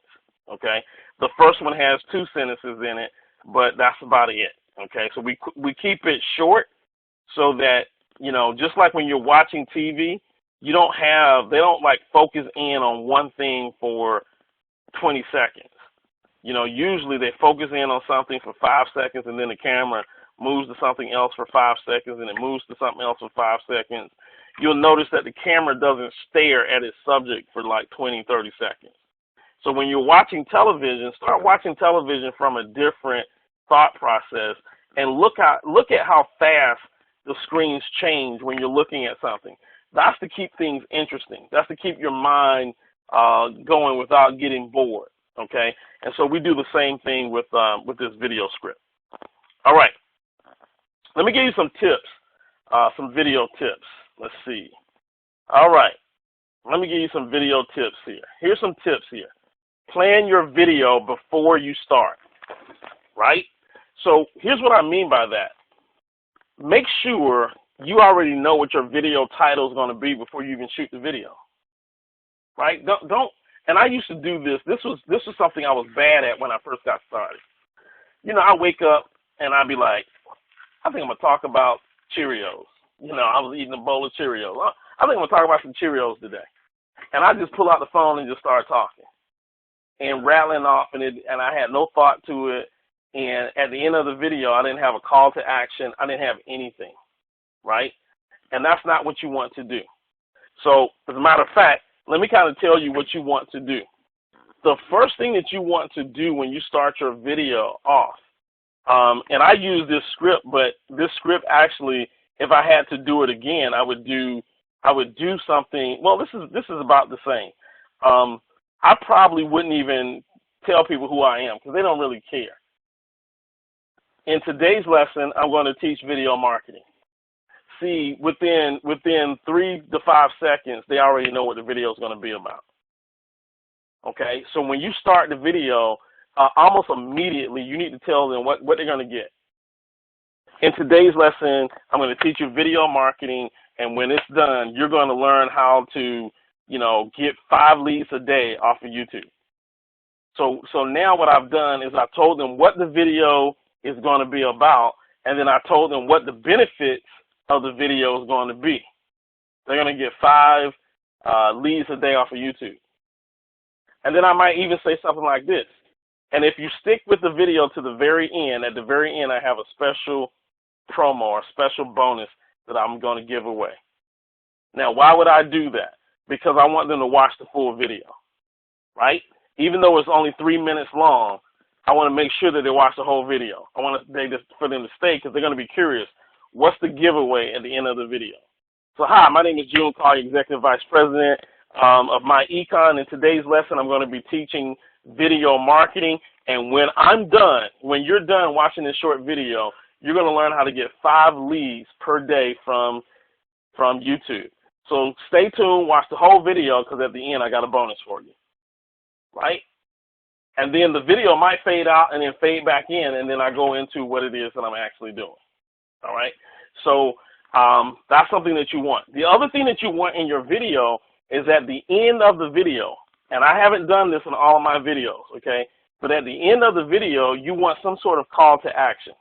Okay, the first one has 2 sentences in it, but that's about it. Okay, so we keep it short so that just like when you're watching TV. They don't like focus in on one thing for 20 seconds. Usually they focus in on something for 5 seconds and then the camera moves to something else for 5 seconds and it moves to something else for 5 seconds. You'll notice that the camera doesn't stare at its subject for like 20, 30 seconds. So when you're watching television, start watching television from a different thought process and look at how fast the screens change when you're looking at something. That's to keep things interesting. That's to keep your mind going without getting bored, okay? And so we do the same thing with this video script. All right. Let me give you some tips, some video tips. Let's see. All right. Let me give you some video tips here. Here's some tips here. Plan your video before you start, right? So here's what I mean by that. Make sure you already know what your video title is going to be before you even shoot the video, right? Don't. And I used to do this. This was something I was bad at when I first got started. I wake up and I'd be like, I think I'm gonna talk about Cheerios. I was eating a bowl of Cheerios. I think I'm gonna talk about some Cheerios today, and I just pull out the phone and just start talking and rattling off, and I had no thought to it. And at the end of the video, I didn't have a call to action. I didn't have anything. Right? And that's not what you want to do. So, as a matter of fact, let me kind of tell you what you want to do. The first thing that you want to do when you start your video off, and I use this script, but this script actually, if I had to do it again, I would do something. Well, this is about the same. I probably wouldn't even tell people who I am because they don't really care. In today's lesson, I'm going to teach video marketing. See, within 3 to 5 seconds, they already know what the video is going to be about. Okay, so when you start the video, almost immediately you need to tell them what they're going to get. In today's lesson, I'm going to teach you video marketing, and when it's done, you're going to learn how to, get 5 leads a day off of YouTube. So now what I've done is I've told them what the video is going to be about, and then I told them what the benefits of the video is going to be. They're going to get 5 leads a day off of YouTube. And then I might even say something like this. And if you stick with the video to the very end, at the very end I have a special promo or special bonus that I'm going to give away. Now, why would I do that? Because I want them to watch the full video, right? Even though it's only 3 minutes long, I want to make sure that they watch the whole video. I want for them to stay because they're going to be curious. What's the giveaway at the end of the video? So hi, my name is June Collier, Executive Vice President of myEcon. In today's lesson, I'm going to be teaching video marketing. And when I'm done, when you're done watching this short video, you're going to learn how to get 5 leads per day from YouTube. So stay tuned, watch the whole video because at the end I got a bonus for you, right? And then the video might fade out and then fade back in, and then I go into what it is that I'm actually doing. All right, so that's something that you want. The other thing that you want in your video is at the end of the video, and I haven't done this in all of my videos, okay, but at the end of the video, you want some sort of call to action.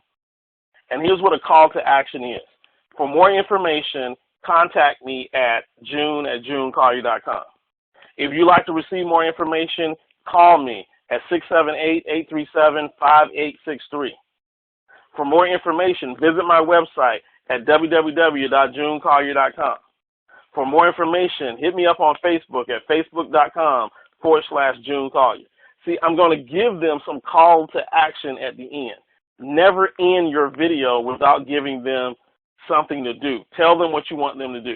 And here's what a call to action is. For more information, contact me at june@junecollier.com. If you'd like to receive more information, call me at 678-837-5863. For more information, visit my website at www.junecollier.com. For more information, hit me up on Facebook at facebook.com/June Collier. See, I'm going to give them some call to action at the end. Never end your video without giving them something to do. Tell them what you want them to do,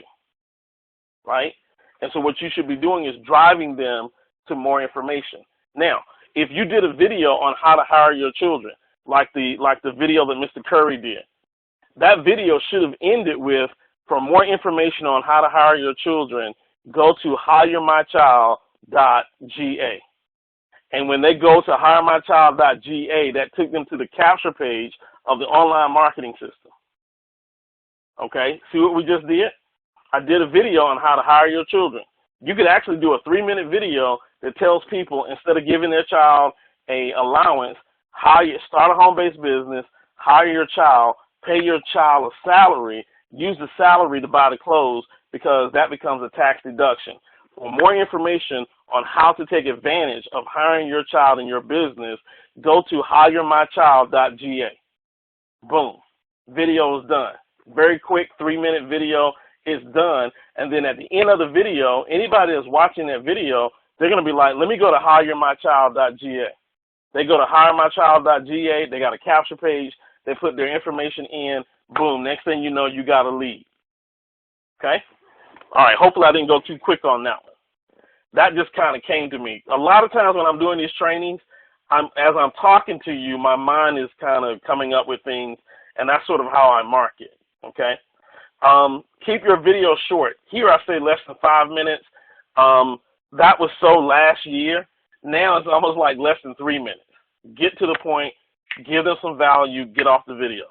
right? And so what you should be doing is driving them to more information. Now, if you did a video on how to hire your children, like the video that Mr. Curry did, that video should have ended with, for more information on how to hire your children, go to hiremychild.ga. And when they go to hiremychild.ga, that took them to the capture page of the online marketing system. Okay, see what we just did? I did a video on how to hire your children. You could actually do a 3-minute video that tells people, instead of giving their child a allowance, start a home-based business, hire your child, pay your child a salary, use the salary to buy the clothes, because that becomes a tax deduction. For more information on how to take advantage of hiring your child in your business, go to hiremychild.ga. Boom. Video is done. Very quick 3-minute video is done. And then at the end of the video, anybody that's watching that video, they're going to be like, let me go to hiremychild.ga. They go to hiremychild.ga. They got a capture page. They put their information in. Boom. Next thing you know, you got a lead. Okay? All right. Hopefully I didn't go too quick on that one. That just kind of came to me. A lot of times when I'm doing these trainings, as I'm talking to you, my mind is kind of coming up with things, and that's sort of how I market. Okay? Keep your video short. Here I say less than 5 minutes. That was so last year. Now it's almost like less than 3 minutes. Get to the point. Give them some value. Get off the video.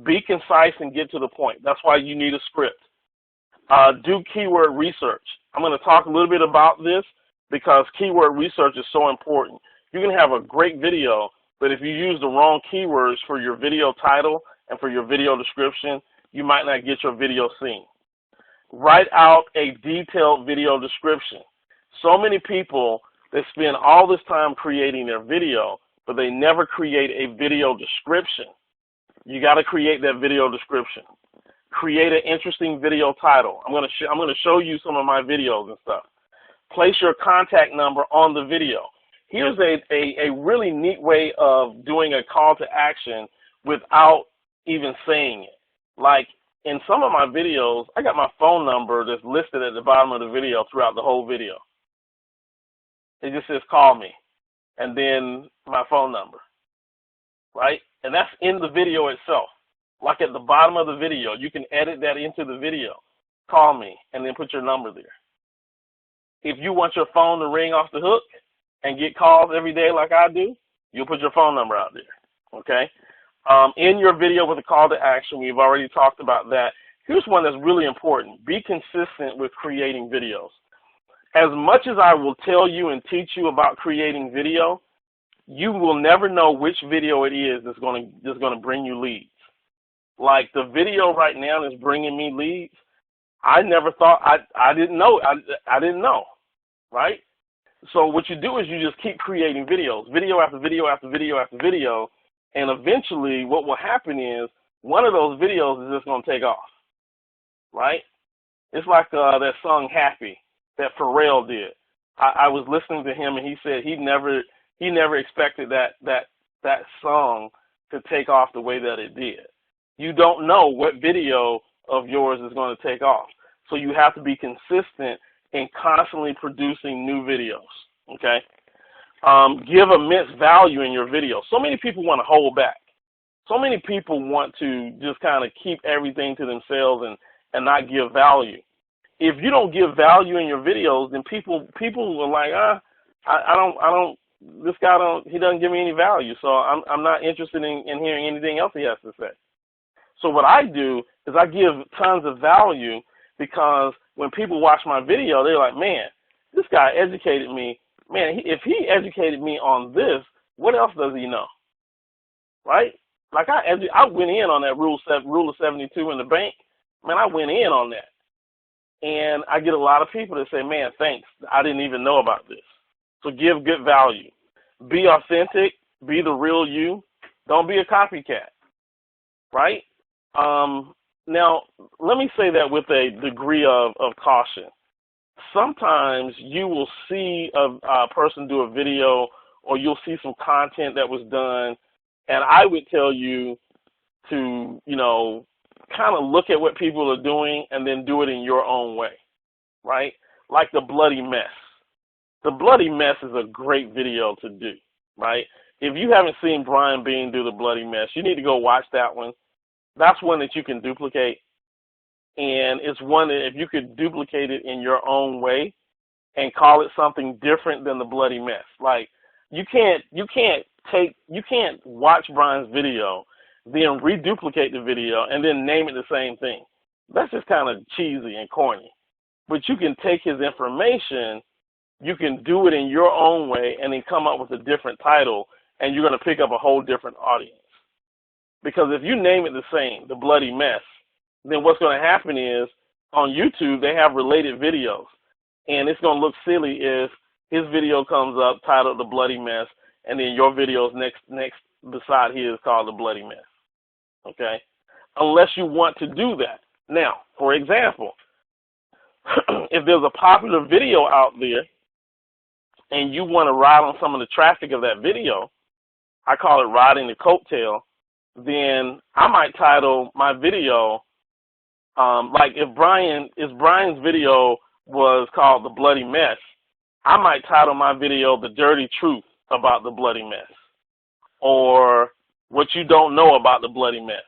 Be concise and get to the point. That's why you need a script. Do keyword research. I'm going to talk a little bit about this because keyword research is so important. You can have a great video, but if you use the wrong keywords for your video title and for your video description, you might not get your video seen. Write out a detailed video description. So many people, they spend all this time creating their video, but they never create a video description. You got to create that video description. Create an interesting video title. I'm going to show you some of my videos and stuff. Place your contact number on the video. Here's a really neat way of doing a call to action without even saying it. Like in some of my videos, I got my phone number that's listed at the bottom of the video throughout the whole video. It just says call me and then my phone number, right? And that's in the video itself. Like at the bottom of the video, you can edit that into the video. Call me and then put your number there. If you want your phone to ring off the hook and get calls every day like I do, you'll put your phone number out there, okay? In your video with a call to action, we've already talked about that. Here's one that's really important. Be consistent with creating videos. As much as I will tell you and teach you about creating video, you will never know which video it is that's going to bring you leads. Like the video right now that's bringing me leads, I never thought, I didn't know, I didn't know, right? So what you do is you just keep creating videos, video after video after video after video, and eventually what will happen is one of those videos is just going to take off, right? It's like that song Happy that Pharrell did. I was listening to him and he said he never expected that song to take off the way that it did. You don't know what video of yours is going to take off. So you have to be consistent in constantly producing new videos, okay? Give immense value in your video. So many people want to hold back. So many people want to just kind of keep everything to themselves and not give value. If you don't give value in your videos, then people are like, this guy he doesn't give me any value, so I'm not interested in hearing anything else he has to say. So what I do is I give tons of value, because when people watch my video, they're like, man, this guy educated me. Man, if he educated me on this, what else does he know? Right? Like I went in on that rule of 72 in the bank. Man, I went in on that. And I get a lot of people that say, man, thanks, I didn't even know about this. So give good value. Be authentic. Be the real you. Don't be a copycat, right? Now, let me say that with a degree of caution. Sometimes you will see a person do a video, or you'll see some content that was done, and I would tell you to, kind of look at what people are doing and then do it in your own way, right? Like the bloody mess. The bloody mess is a great video to do, right? If you haven't seen Brian Bean do the bloody mess, you need to go watch that one. That's one that you can duplicate, and it's one that if you could duplicate it in your own way and call it something different than the bloody mess. Like you can't watch Brian's video, then reduplicate the video and then name it the same thing. That's just kind of cheesy and corny. But you can take his information, you can do it in your own way, and then come up with a different title, and you're going to pick up a whole different audience. Because if you name it the same, the bloody mess, then what's going to happen is on YouTube they have related videos, and it's going to look silly if his video comes up titled The Bloody Mess, and then your video's next beside his called The Bloody Mess. Okay? Unless you want to do that. Now, for example, if there's a popular video out there and you want to ride on some of the traffic of that video, I call it riding the coattail, then I might title my video, like if Brian's video was called The Bloody Mess, I might title my video The Dirty Truth About the Bloody Mess, or What You Don't Know About the Bloody Mess,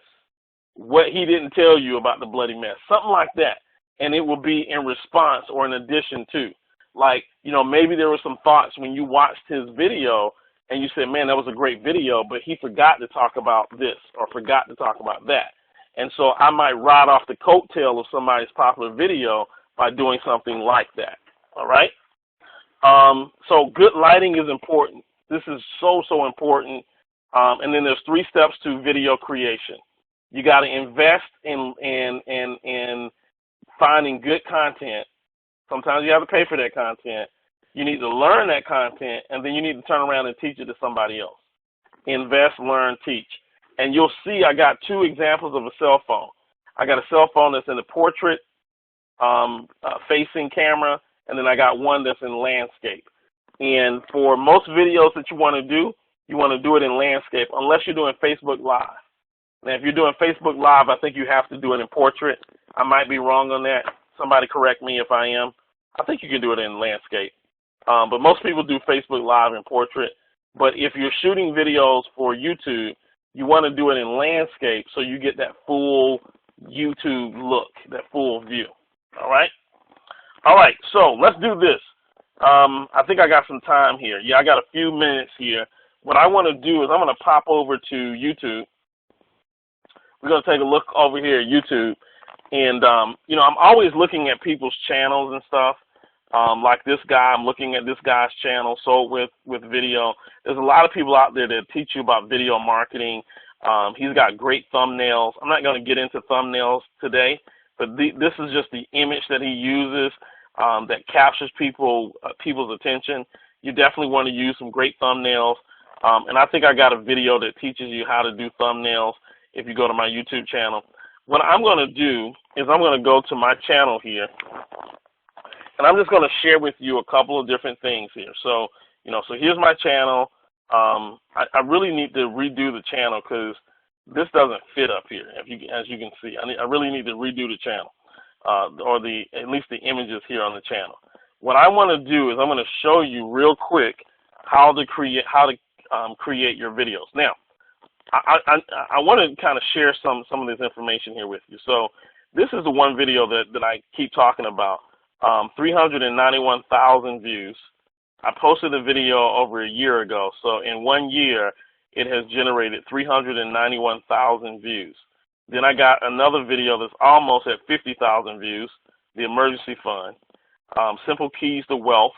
What He Didn't Tell You About the Bloody Mess, something like that. And it will be in response or in addition to. Like, maybe there were some thoughts when you watched his video and you said, man, that was a great video, but he forgot to talk about this or forgot to talk about that. And so I might ride off the coattail of somebody's popular video by doing something like that. All right? So good lighting is important. This is so important. And then there's 3 steps to video creation. You got to invest in finding good content. Sometimes you have to pay for that content. You need to learn that content, and then you need to turn around and teach it to somebody else. Invest, learn, teach. And you'll see I got 2 examples of a cell phone. I got a cell phone that's in the portrait facing camera, and then I got one that's in landscape. And for most videos that you want to do it in landscape, unless you're doing Facebook Live. Now, if you're doing Facebook Live, I think you have to do it in portrait. I might be wrong on that. Somebody correct me if I am. I think you can do it in landscape. But most people do Facebook Live in portrait. But if you're shooting videos for YouTube, you want to do it in landscape so you get that full YouTube look, that full view. All right? All right, so let's do this. I think I got some time here. Yeah, I got a few minutes here. What I want to do is I'm going to pop over to YouTube. We're going to take a look over here at YouTube. And, I'm always looking at people's channels and stuff. Like this guy, I'm looking at this guy's channel, Sold with Video. There's a lot of people out there that teach you about video marketing. He's got great thumbnails. I'm not going to get into thumbnails today, but this is just the image that he uses that captures people's attention. You definitely want to use some great thumbnails. And I think I got a video that teaches you how to do thumbnails if you go to my YouTube channel. What I'm going to do is I'm going to go to my channel here, and I'm just going to share with you a couple of different things here. So, so here's my channel. I really need to redo the channel because this doesn't fit up here, as you can see. I really need to redo the channel, or at least the images here on the channel. What I want to do is I'm going to show you real quick how to create your videos. Now, I want to kind of share some of this information here with you. So this is the one video that I keep talking about. 391,000 views. I posted a video over a year ago. So in 1 year, it has generated 391,000 views. Then I got another video that's almost at 50,000 views, the emergency fund. Simple Keys to Wealth,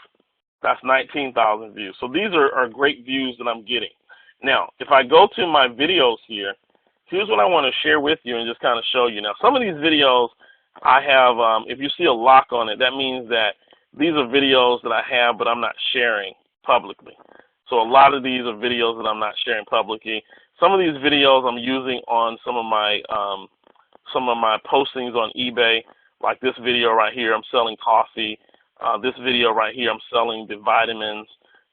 that's 19,000 views. So these are great views that I'm getting. Now, if I go to my videos here, here's what I want to share with you and just kind of show you. Now, some of these videos, I have, if you see a lock on it, that means that these are videos that I have, but I'm not sharing publicly. So a lot of these are videos that I'm not sharing publicly. Some of these videos I'm using on some of my postings on eBay, like this video right here. I'm selling coffee. This video right here, I'm selling the vitamins.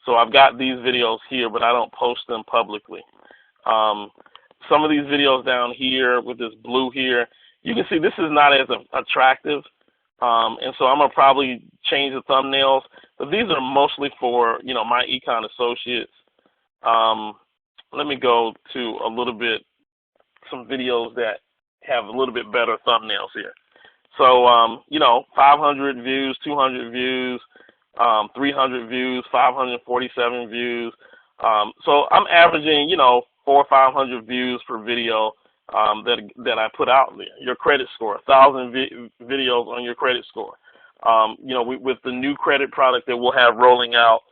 So I've got these videos here, but I don't post them publicly. Some of these videos down here with this blue here, you can see this is not as attractive. And so I'm going to probably change the thumbnails. But these are mostly for, myEcon associates. Let me go to some videos that have a little bit better thumbnails here. So, 500 views, 200 views, 300 views, 547 views. So I'm averaging, 400 or 500 views per video that I put out there. Your credit score, 1,000 videos on your credit score. With the new credit product that we'll have rolling out,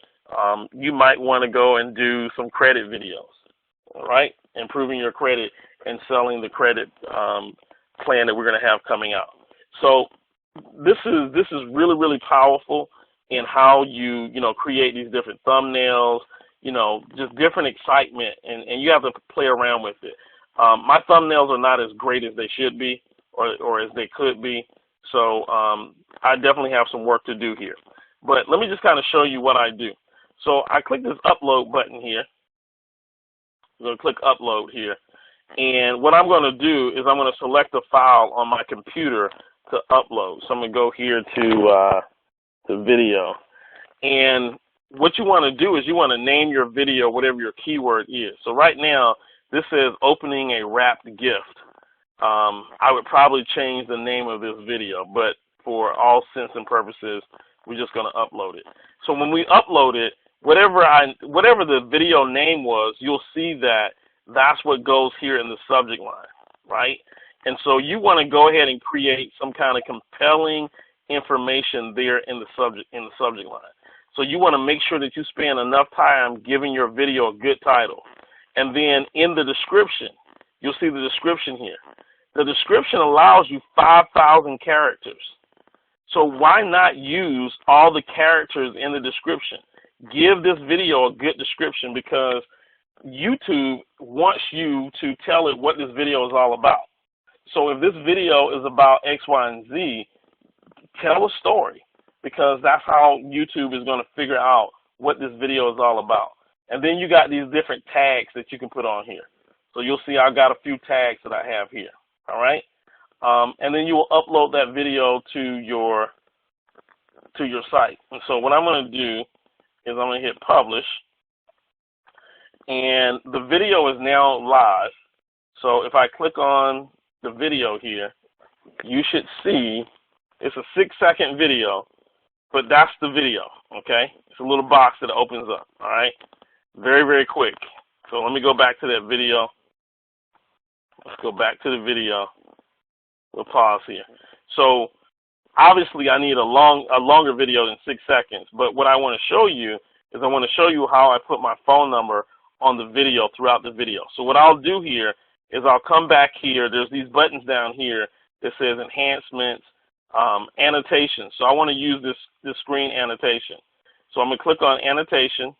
you might want to go and do some credit videos, all right? Improving your credit and selling the credit plan that we're going to have coming out. So this is really, really powerful in how you create these different thumbnails, just different excitement, and you have to play around with it. My thumbnails are not as great as they should be or as they could be, so I definitely have some work to do here. But let me just kind of show you what I do. So I click this upload button here. I'm going to click upload here. And what I'm going to do is I'm going to select a file on my computer to upload. So I'm going to go here to video. And what you want to do is you want to name your video whatever your keyword is. So right now, this says opening a wrapped gift. I would probably change the name of this video, but for all intents and purposes, we're just going to upload it. So when we upload it, whatever the video name was, you'll see that that's what goes here in the subject line, right? And so you want to go ahead and create some kind of compelling information there in the subject line. So you want to make sure that you spend enough time giving your video a good title. And then in the description, you'll see the description here. The description allows you 5,000 characters. So why not use all the characters in the description? Give this video a good description, because YouTube wants you to tell it what this video is all about. So if this video is about X, Y, and Z, tell a story, because that's how YouTube is going to figure out what this video is all about. And then you got these different tags that you can put on here. So you'll see I've got a few tags that I have here. All right. And then you will upload that video to your site. And so what I'm going to do is I'm going to hit publish. And the video is now live. So if I click on the video here, you should see it's a 6-second video, but that's the video, okay? It's a little box that opens up, all right? Very, very quick. So let me go back to that video. Let's go back to the video. We'll pause here. So obviously I need a longer video than 6 seconds, but what I want to show you is I want to show you how I put my phone number on the video throughout the video. So what I'll do here is I'll come back here. There's these buttons down here that says enhancements, annotation. So I want to use this screen annotation. So I'm going to click on annotation.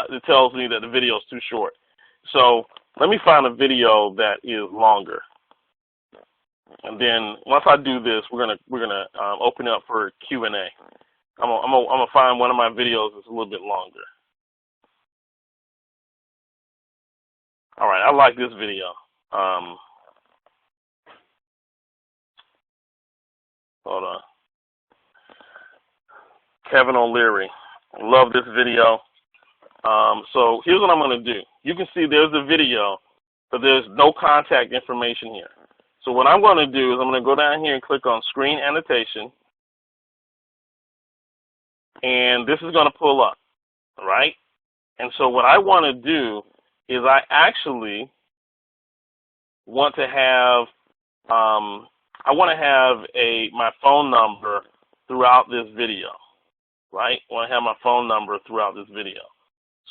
It tells me that the video is too short. So let me find a video that is longer. And then once I do this, we're gonna open up for Q&A. I'm gonna find one of my videos that's a little bit longer. All right, I like this video. Hold on. Kevin O'Leary. Love this video. So here's what I'm going to do. You can see there's a video, but there's no contact information here. So what I'm going to do is I'm going to go down here and click on screen annotation. And this is going to pull up, right? And so what I want to do is I actually want to have my phone number throughout this video, right? I want to have my phone number throughout this video.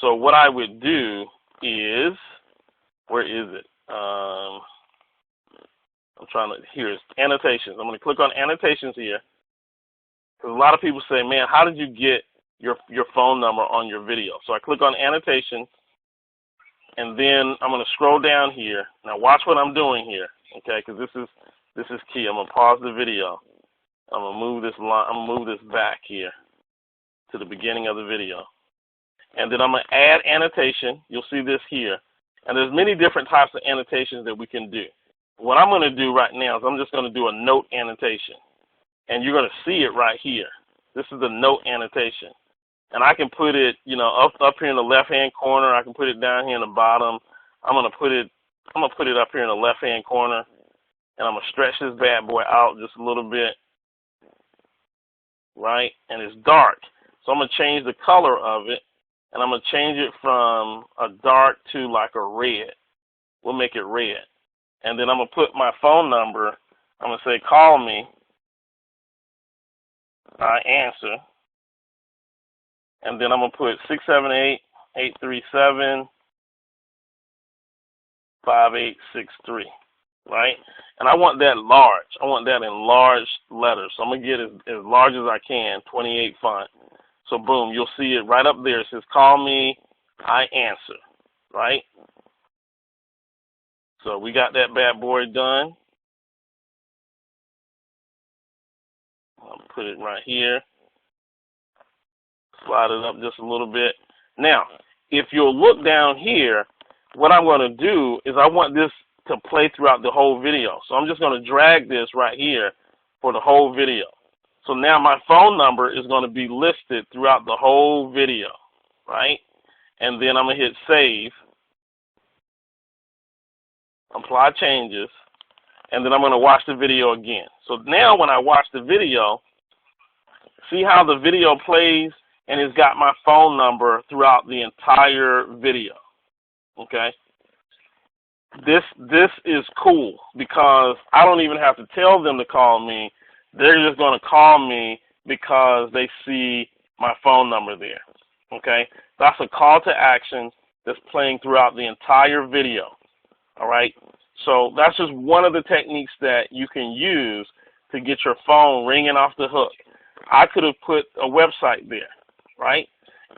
So what I would do is, where is it? I'm here is annotations. I'm going to click on annotations here. Because a lot of people say, man, how did you get your phone number on your video? So I click on annotations, and then I'm going to scroll down here. Now watch what I'm doing here, okay? Because this is key. I'm going to pause the video. I'm going to move this line. I'm going to move this back here to the beginning of the video, and then I'm going to add annotation. You'll see this here, and there's many different types of annotations that we can do. What I'm going to do right now is I'm just going to do a note annotation. And you're going to see it right here. This is the note annotation. And I can put it, you know, up here in the left-hand corner. I can put it down here in the bottom. I'm going to put it up here in the left-hand corner. And I'm going to stretch this bad boy out just a little bit. Right? And it's dark. So I'm going to change the color of it. And I'm going to change it from a dark to like a red. We'll make it red. And then I'm going to put my phone number. I'm going to say, call me. I answer, and then I'm going to put 678-837-5863, right? And I want that large. I want that in large letters. So I'm going to get as large as I can, 28 font. So boom, you'll see it right up there. It says, call me, I answer, right? So we got that bad boy done. I'll put it right here. Slide it up just a little bit. Now, if you'll look down here, what I'm going to do is I want this to play throughout the whole video. So I'm just going to drag this right here for the whole video. So now my phone number is going to be listed throughout the whole video, right? And then I'm going to hit save, apply changes, and then I'm going to watch the video again. So now when I watch the video, see how the video plays and it's got my phone number throughout the entire video, okay? This is cool because I don't even have to tell them to call me. They're just going to call me because they see my phone number there, okay? That's a call to action that's playing throughout the entire video, all right? So that's just one of the techniques that you can use to get your phone ringing off the hook. I could have put a website there, right?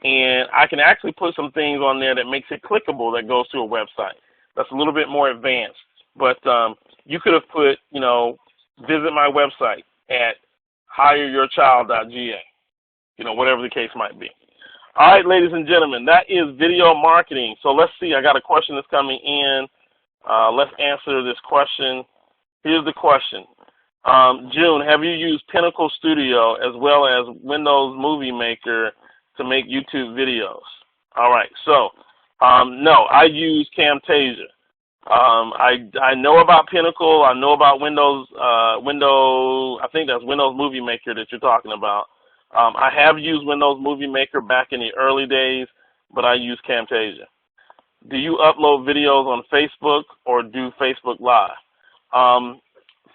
And I can actually put some things on there that makes it clickable that goes to a website. That's a little bit more advanced. But you could have put, you know, visit my website at hireyourchild.ga, you know, whatever the case might be. All right, ladies and gentlemen, that is video marketing. So let's see. I got a question that's coming in. Let's answer this question. Here's the question. June, have you used Pinnacle Studio as well as Windows Movie Maker to make YouTube videos? All right. So, no, I use Camtasia. I know about Pinnacle. I know about Windows. I think that's Windows Movie Maker that you're talking about. I have used Windows Movie Maker back in the early days, but I use Camtasia. Do you upload videos on Facebook or do Facebook Live?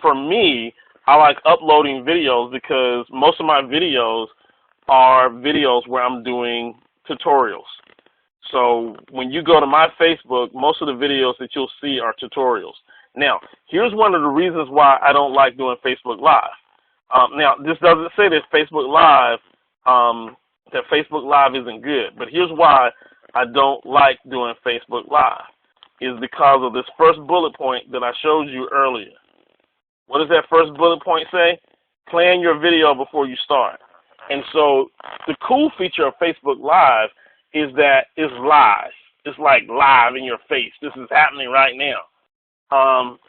For me, I like uploading videos because most of my videos are videos where I'm doing tutorials. So when you go to my Facebook, most of the videos that you'll see are tutorials. Now, here's one of the reasons why I don't like doing Facebook Live. Now, this doesn't say that Facebook Live isn't good, but here's why I don't like doing Facebook Live is because of this first bullet point that I showed you earlier. What does that first bullet point say? Plan your video before you start. And so the cool feature of Facebook Live is that it's live. It's like live in your face. This is happening right now.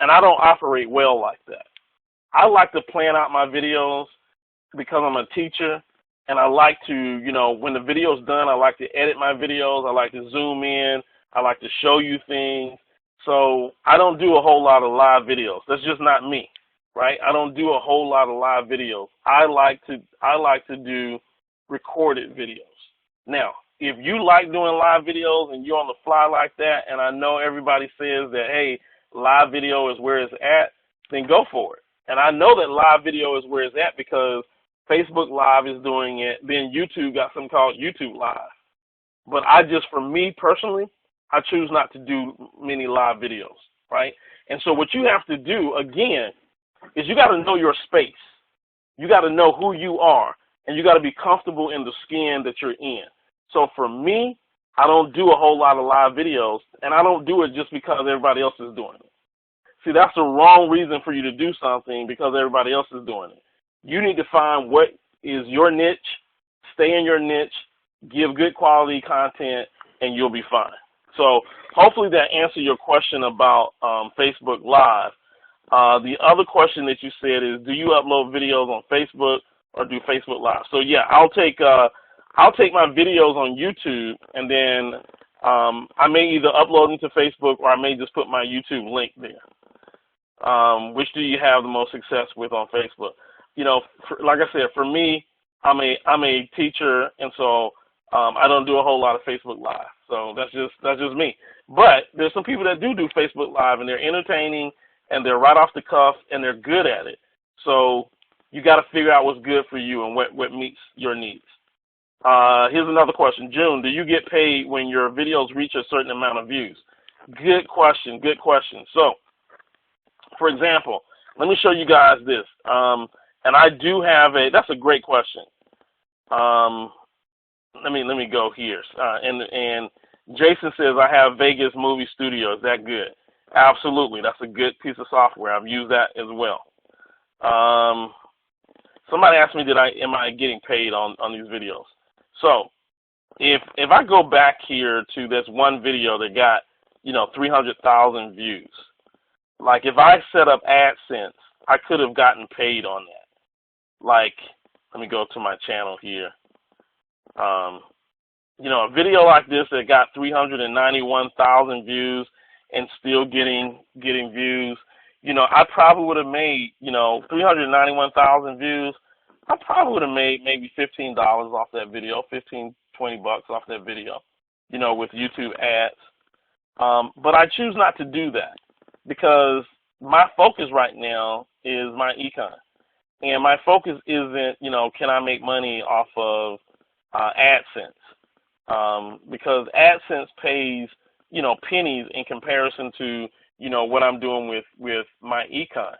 And I don't operate well like that. I like to plan out my videos because I'm a teacher. And I like to, you know, when the video's done, I like to edit my videos. I like to zoom in. I like to show you things. So I don't do a whole lot of live videos. That's just not me, right? I don't do a whole lot of live videos. I like to do recorded videos. Now, if you like doing live videos and you're on the fly like that, and I know everybody says that, hey, live video is where it's at, then go for it. And I know that live video is where it's at because Facebook Live is doing it. Then YouTube got something called YouTube Live. But for me personally, I choose not to do many live videos. right? And so what you have to do, again, is you got to know your space. You got to know who you are, and you got to be comfortable in the skin that you're in. So for me, I don't do a whole lot of live videos, and I don't do it just because everybody else is doing it. See, that's the wrong reason for you to do something because everybody else is doing it. You need to find what is your niche, stay in your niche, give good quality content, and you'll be fine. So hopefully that answered your question about Facebook Live. The other question that you said is, do you upload videos on Facebook or do Facebook Live? So yeah, I'll take my videos on YouTube, and then I may either upload them to Facebook or I may just put my YouTube link there. Which do you have the most success with on Facebook? You know, like I said, for me, I'm a teacher, and so I don't do a whole lot of Facebook Live. So that's just me. But there's some people that do Facebook Live, and they're entertaining, and they're right off the cuff, and they're good at it. So you got to figure out what's good for you and what meets your needs. Here's another question. June, do you get paid when your videos reach a certain amount of views? Good question. Good question. So, for example, let me show you guys this. And I do have that's a great question. Let me go here. And Jason says, I have Vegas movie studio. Is that good? Absolutely. That's a good piece of software. I've used that as well. Somebody asked me, am I getting paid on these videos? So if I go back here to this one video that got, 300,000 views, like if I set up AdSense, I could have gotten paid on that. Like, let me go to my channel here. A video like this that got 391,000 views and still getting views, I probably would have made, 391,000 views. I probably would have made maybe $15 off that video, $15, $20 off that video, with YouTube ads. But I choose not to do that because my focus right now is myEcon. And my focus isn't, can I make money off of AdSense? Because AdSense pays, pennies in comparison to, what I'm doing with myEcon.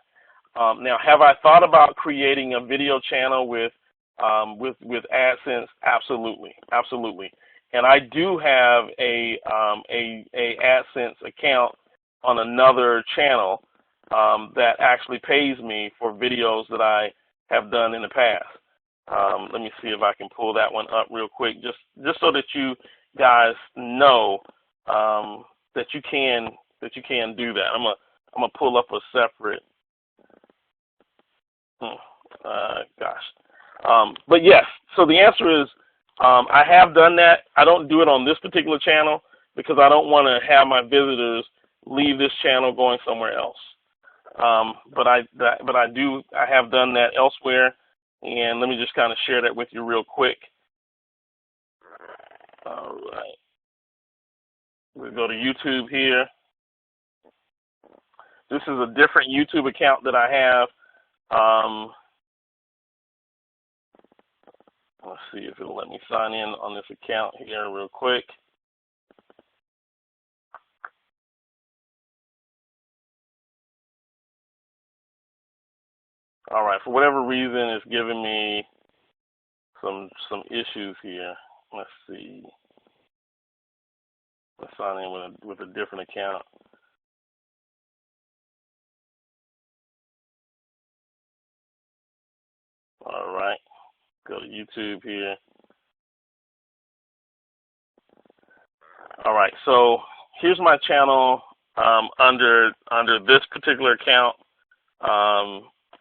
Now, have I thought about creating a video channel with AdSense? Absolutely, absolutely. And I do have a AdSense account on another channel that actually pays me for videos that I have done in the past. Let me see if I can pull that one up real quick, just so that you guys know that you can do that. I'm gonna pull up a separate. But yes. So the answer is I have done that. I don't do it on this particular channel because I don't want to have my visitors leave this channel going somewhere else. But I have done that elsewhere, and let me just kind of share that with you real quick. All right, we'll go to YouTube here. This is a different YouTube account that I have. Let's see if it'll let me sign in on this account here real quick. All right, for whatever reason, it's giving me some issues here. Let's see. Let's sign in with a different account. All right, go to YouTube here. All right, so here's my channel under this particular account.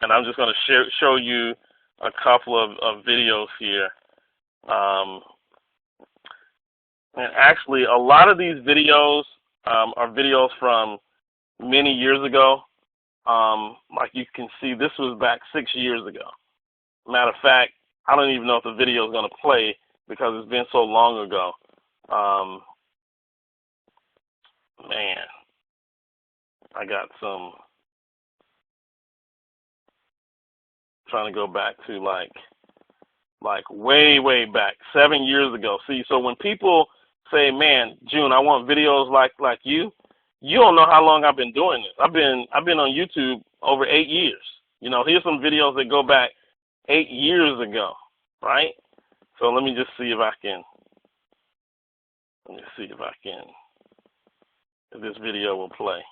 And I'm just going to show you a couple of videos here. And actually, a lot of these videos are videos from many years ago. Like you can see, this was back 6 years ago. Matter of fact, I don't even know if the video is going to play because it's been so long ago. Man, I got some. Trying to go back to like way back 7 years ago. See, so when people say, man, June, I want videos like you, You don't know how long I've been doing this. I've been on YouTube over 8 years. You know, here's some videos that go back 8 years ago, right? So let me just see if I can. Let me see if I can. If this video will play.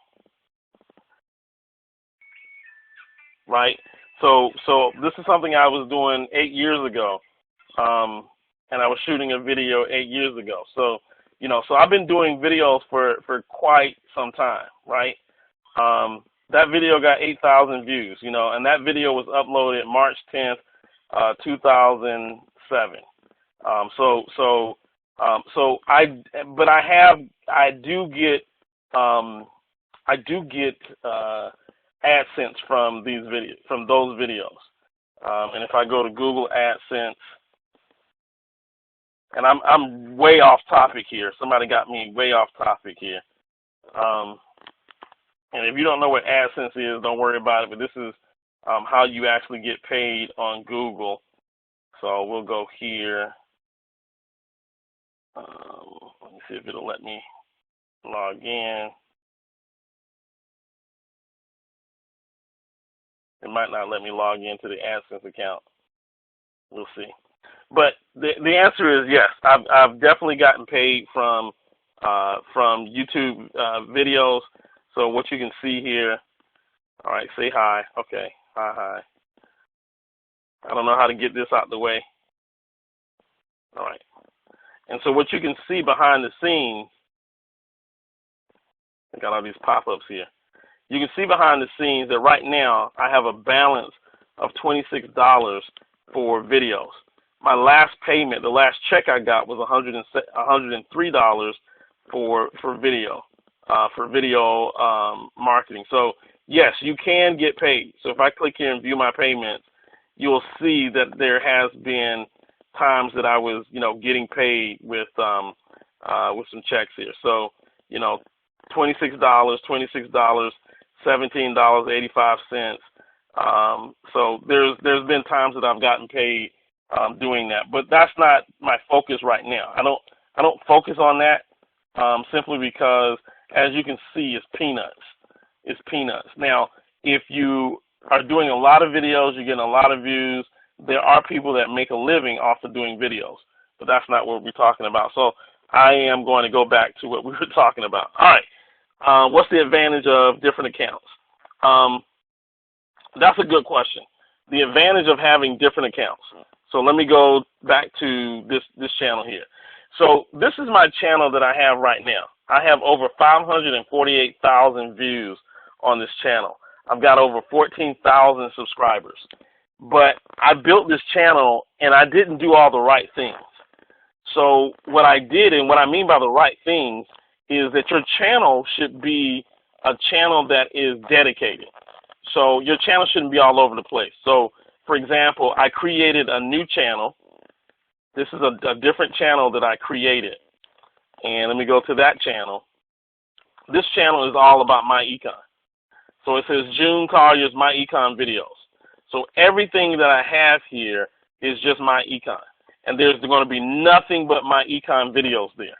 Right? So this is something I was doing 8 years ago. And I was shooting a video 8 years ago. So, you know, so I've been doing videos for quite some time, right? That video got 8,000 views, you know, and that video was uploaded March 10th, 2007. I do get AdSense from those videos. And if I go to Google AdSense, and I'm way off topic here. Somebody got me way off topic here. And if you don't know what AdSense is, don't worry about it. But this is how you actually get paid on Google. So we'll go here. Let me see if it'll let me log in. It might not let me log into the AdSense account. We'll see. But the answer is yes. I've definitely gotten paid from YouTube videos. So what you can see here. All right, say hi. Okay, hi. I don't know how to get this out the way. All right. And so what you can see behind the scenes, I got all these pop-ups here. You can see behind the scenes that right now I have a balance of $26 for videos. My last payment, the last check I got was $103 for video marketing. So yes, you can get paid. So if I click here and view my payments, you'll see that there has been times that I was, you know, getting paid with some checks here. So, you know, $26, $17.85. So there's been times that I've gotten paid doing that, but that's not my focus right now. I don't focus on that simply because, as you can see, it's peanuts. It's peanuts. Now, if you are doing a lot of videos, you're getting a lot of views. There are people that make a living off of doing videos, but that's not what we're talking about. So I am going to go back to what we were talking about. All right. What's the advantage of different accounts? That's a good question. The advantage of having different accounts. So let me go back to this channel here. So this is my channel that I have right now. I have over 548,000 views on this channel. I've got over 14,000 subscribers. But I built this channel and I didn't do all the right things. So what I did, and what I mean by the right things, is that your channel should be a channel that is dedicated. So your channel shouldn't be all over the place. So, for example, I created a new channel. This is a different channel that I created. And let me go to that channel. This channel is all about myEcon. So it says June Collier's myEcon videos. So everything that I have here is just myEcon. And there's going to be nothing but myEcon videos there.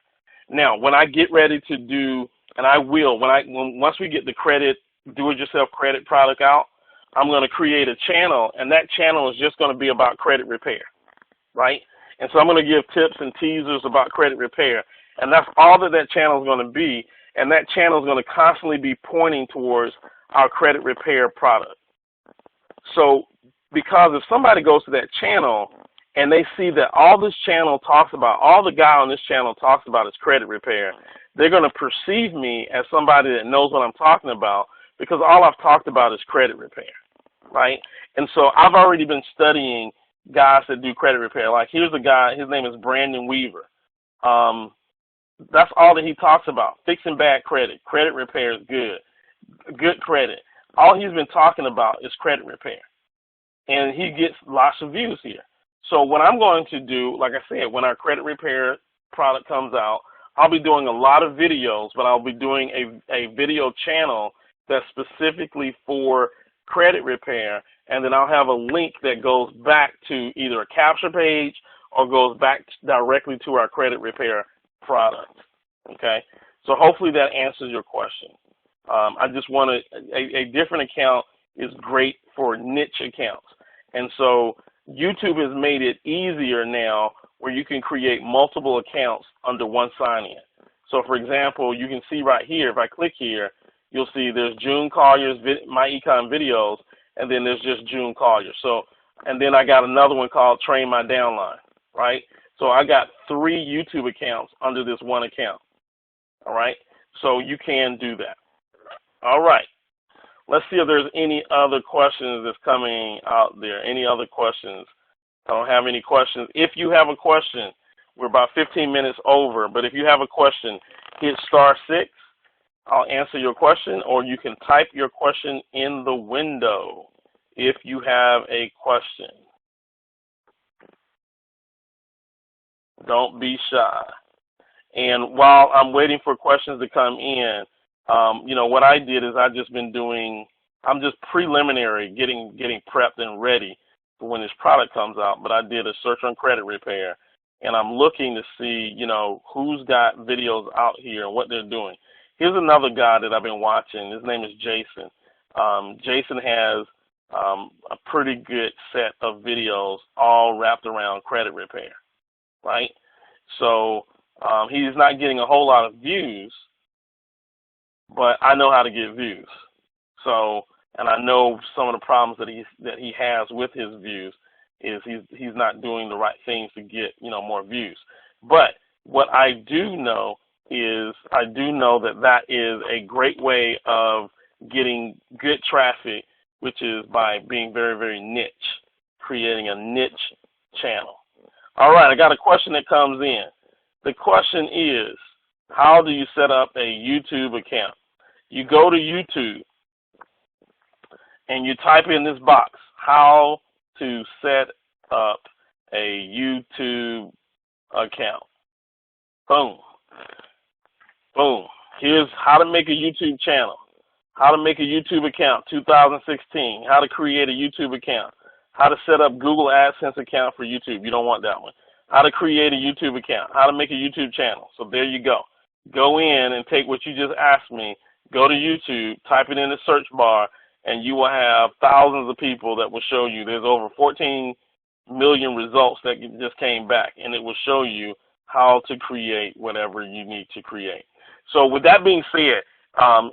Now, when I get ready to do, and I will, once we get the do-it-yourself credit product out, I'm going to create a channel, and that channel is just going to be about credit repair, right? And so I'm going to give tips and teasers about credit repair, and that's all that channel is going to be, and that channel is going to constantly be pointing towards our credit repair product. So, because if somebody goes to that channel and they see that all the guy on this channel talks about is credit repair, they're going to perceive me as somebody that knows what I'm talking about, because all I've talked about is credit repair, right? And so I've already been studying guys that do credit repair. Like, here's a guy, his name is Brandon Weaver. That's all that he talks about, fixing bad credit. Credit repair is good credit. All he's been talking about is credit repair. And he gets lots of views here. So what I'm going to do, like I said, when our credit repair product comes out, I'll be doing a lot of videos, but I'll be doing a video channel that's specifically for credit repair, and then I'll have a link that goes back to either a capture page or goes back directly to our credit repair product. Okay? So hopefully that answers your question. I just want a different account is great for niche accounts. And so YouTube has made it easier now where you can create multiple accounts under one sign-in. So for example, you can see right here, if I click here, you'll see there's June Collier's myEcon videos, and then there's just June Collier. So, and then I got another one called Train My Downline, right? So I got 3 YouTube accounts under this one account, all right? So you can do that. All right. Let's see if there's any other questions that's coming out there. Any other questions? I don't have any questions. If you have a question, we're about 15 minutes over, but if you have a question, hit *6. I'll answer your question, or you can type your question in the window if you have a question. Don't be shy. And while I'm waiting for questions to come in, you know, what I did is I'm just preliminary getting prepped and ready for when this product comes out. But I did a search on credit repair, and I'm looking to see, you know, who's got videos out here and what they're doing. Here's another guy that I've been watching. His name is Jason. Jason has a pretty good set of videos all wrapped around credit repair, right? So he's not getting a whole lot of views, but I know how to get views. So, and I know some of the problems that he has with his views is he's not doing the right things to get, you know, more views. But what I do know is that is a great way of getting good traffic, which is by being very, very niche, creating a niche channel. All right, I got a question that comes in. The question is, how do you set up a YouTube account? You go to YouTube and you type in this box, how to set up a YouTube account. Boom. Boom. Here's how to make a YouTube channel, how to make a YouTube account 2016, how to create a YouTube account, how to set up Google AdSense account for YouTube. You don't want that one. How to create a YouTube account, how to make a YouTube channel. So there you go. Go in and take what you just asked me, go to YouTube, type it in the search bar, and you will have thousands of people that will show you. There's over 14 million results that just came back, and it will show you how to create whatever you need to create. So with that being said,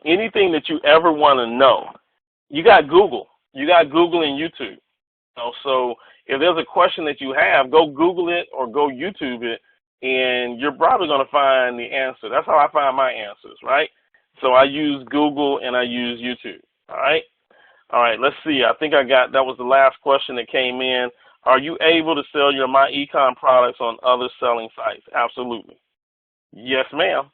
anything that you ever want to know, you got Google. You got Google and YouTube. So if there's a question that you have, go Google it or go YouTube it, and you're probably going to find the answer. That's how I find my answers, right? So I use Google and I use YouTube, all right? All right, let's see. I think that was the last question that came in. Are you able to sell your myEcon products on other selling sites? Absolutely. Yes, ma'am.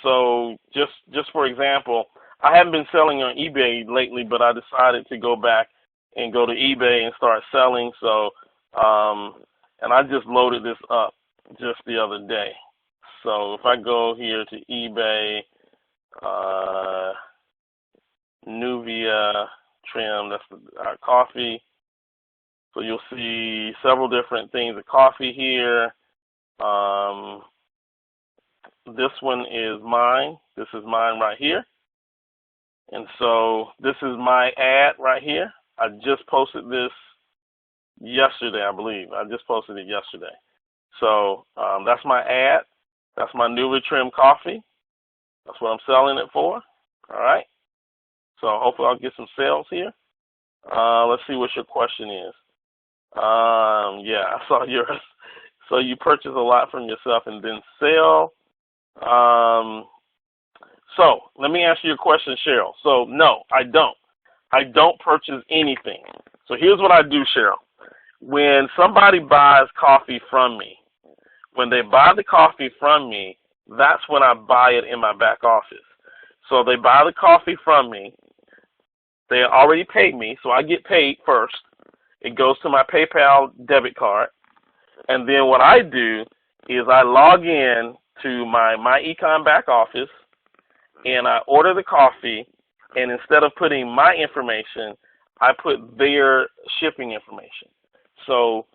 So just for example, I haven't been selling on eBay lately, but I decided to go back and go to eBay and start selling. So, and I just loaded this up just the other day. So if I go here to eBay, Nuvia trim, that's our coffee. So you'll see several different things of coffee here. This one is mine. This is mine right here. And so this is my ad right here. I just posted this yesterday, I believe. I just posted it yesterday. So that's my ad. That's my Nuvia trim coffee. That's what I'm selling it for. All right. So hopefully I'll get some sales here. Let's see what your question is. Yeah, I saw yours. So you purchase a lot from yourself and then sell. So let me answer your question, Cheryl. So no, I don't. I don't purchase anything. So here's what I do, Cheryl. When somebody buys coffee from me, when they buy the coffee from me, that's when I buy it in my back office. So they buy the coffee from me. They already paid me, so I get paid first. It goes to my PayPal debit card. And then what I do is I log in to my myEcon back office, and I order the coffee, and instead of putting my information, I put their shipping information. So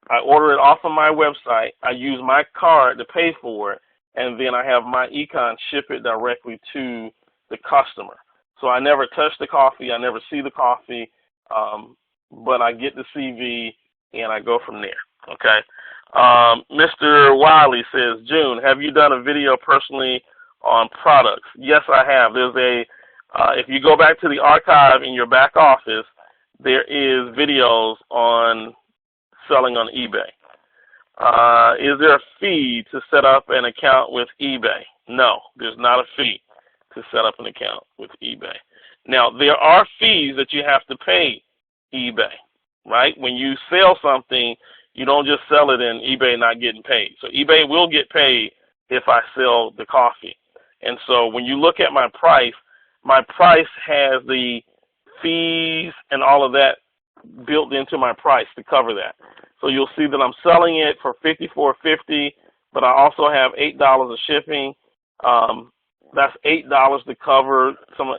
I order it off of my website. I use my card to pay for it, and then I have myEcon ship it directly to the customer. So I never touch the coffee, I never see the coffee, but I get the CV and I go from there. Okay. Mr. Wiley says, June, have you done a video personally on products? Yes, I have. There's a if you go back to the archive in your back office, there is videos on selling on eBay. Is there a fee to set up an account with eBay? No, there's not a fee to set up an account with eBay. Now, there are fees that you have to pay eBay, right? When you sell something, you don't just sell it and eBay not getting paid. So eBay will get paid if I sell the coffee. And so when you look at my price has the fees and all of that built into my price to cover that. So you'll see that I'm selling it for $54.50, but I also have $8 of shipping. That's $8 to cover some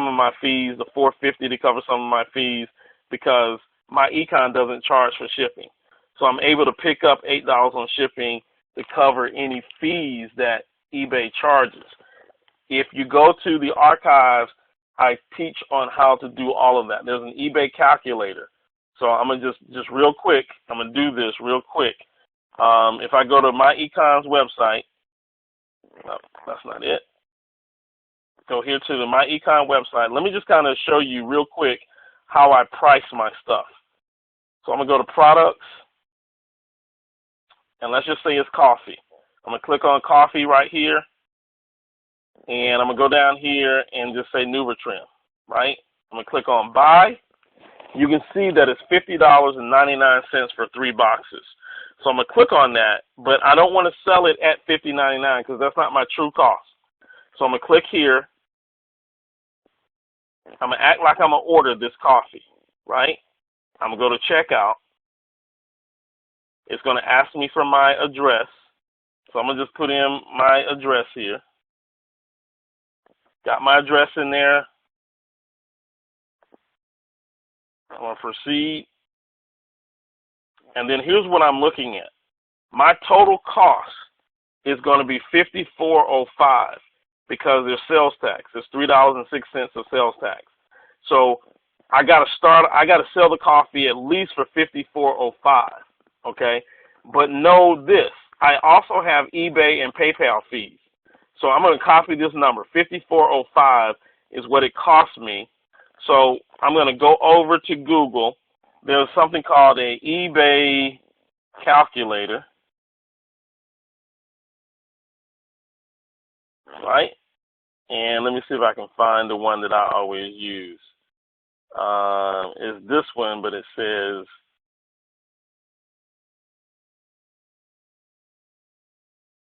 of my fees, the $4.50 to cover some of my fees, because myEcon doesn't charge for shipping. So I'm able to pick up $8 on shipping to cover any fees that eBay charges. If you go to the archives, I teach on how to do all of that. There's an eBay calculator. So I'm going to just real quick, I'm going to do this real quick. If I go to myEcon's website, no, that's not it. Go here to the myEcon website. Let me just kind of show you real quick how I price my stuff. So I'm going to go to products, and let's just say it's coffee. I'm going to click on coffee right here, and I'm going to go down here and just say NuvaTrim, right? I'm going to click on buy. You can see that it's $50.99 for 3 boxes. So I'm going to click on that, but I don't want to sell it at $50.99 because that's not my true cost. So I'm going to click here. I'm going to act like I'm going to order this coffee, right? I'm going to go to checkout. It's going to ask me for my address. So I'm going to just put in my address here. Got my address in there. I'm going to proceed. And then here's what I'm looking at. My total cost is going to be $54.05 because there's sales tax. There's $3.06 of sales tax. So I got to sell the coffee at least for $54.05. Okay? But know this. I also have eBay and PayPal fees. So I'm going to copy this number. $54.05 is what it cost me. So I'm going to go over to Google. There's something called an eBay calculator, right? And let me see if I can find the one that I always use. It's this one, but it says,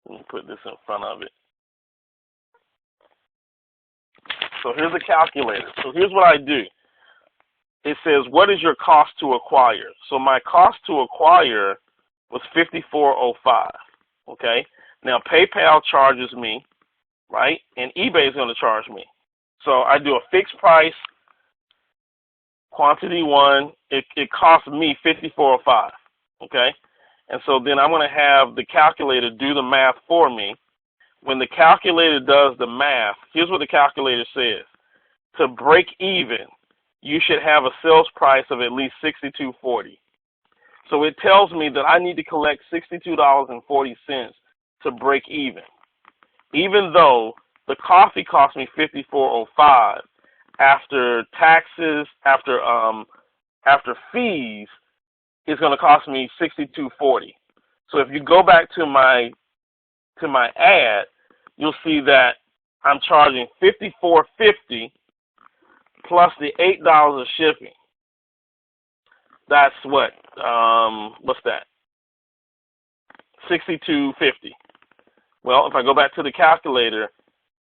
let me put this in front of it. So here's a calculator. So here's what I do. It says, what is your cost to acquire? So my cost to acquire was $54.05, okay? Now, PayPal charges me, right? And eBay is going to charge me. So I do a fixed price, quantity 1. It costs me $54.05, okay? And so then I'm going to have the calculator do the math for me. When the calculator does the math, here's what the calculator says. To break even, you should have a sales price of at least $62.40. So it tells me that I need to collect $62.40 to break even. Even though the coffee cost me $54.05, after taxes, after fees, it's going to cost me $62.40. So if you go back to my ad, you'll see that I'm charging $54.50 plus the $8 of shipping. That's what? What's that? $62.50. Well, if I go back to the calculator,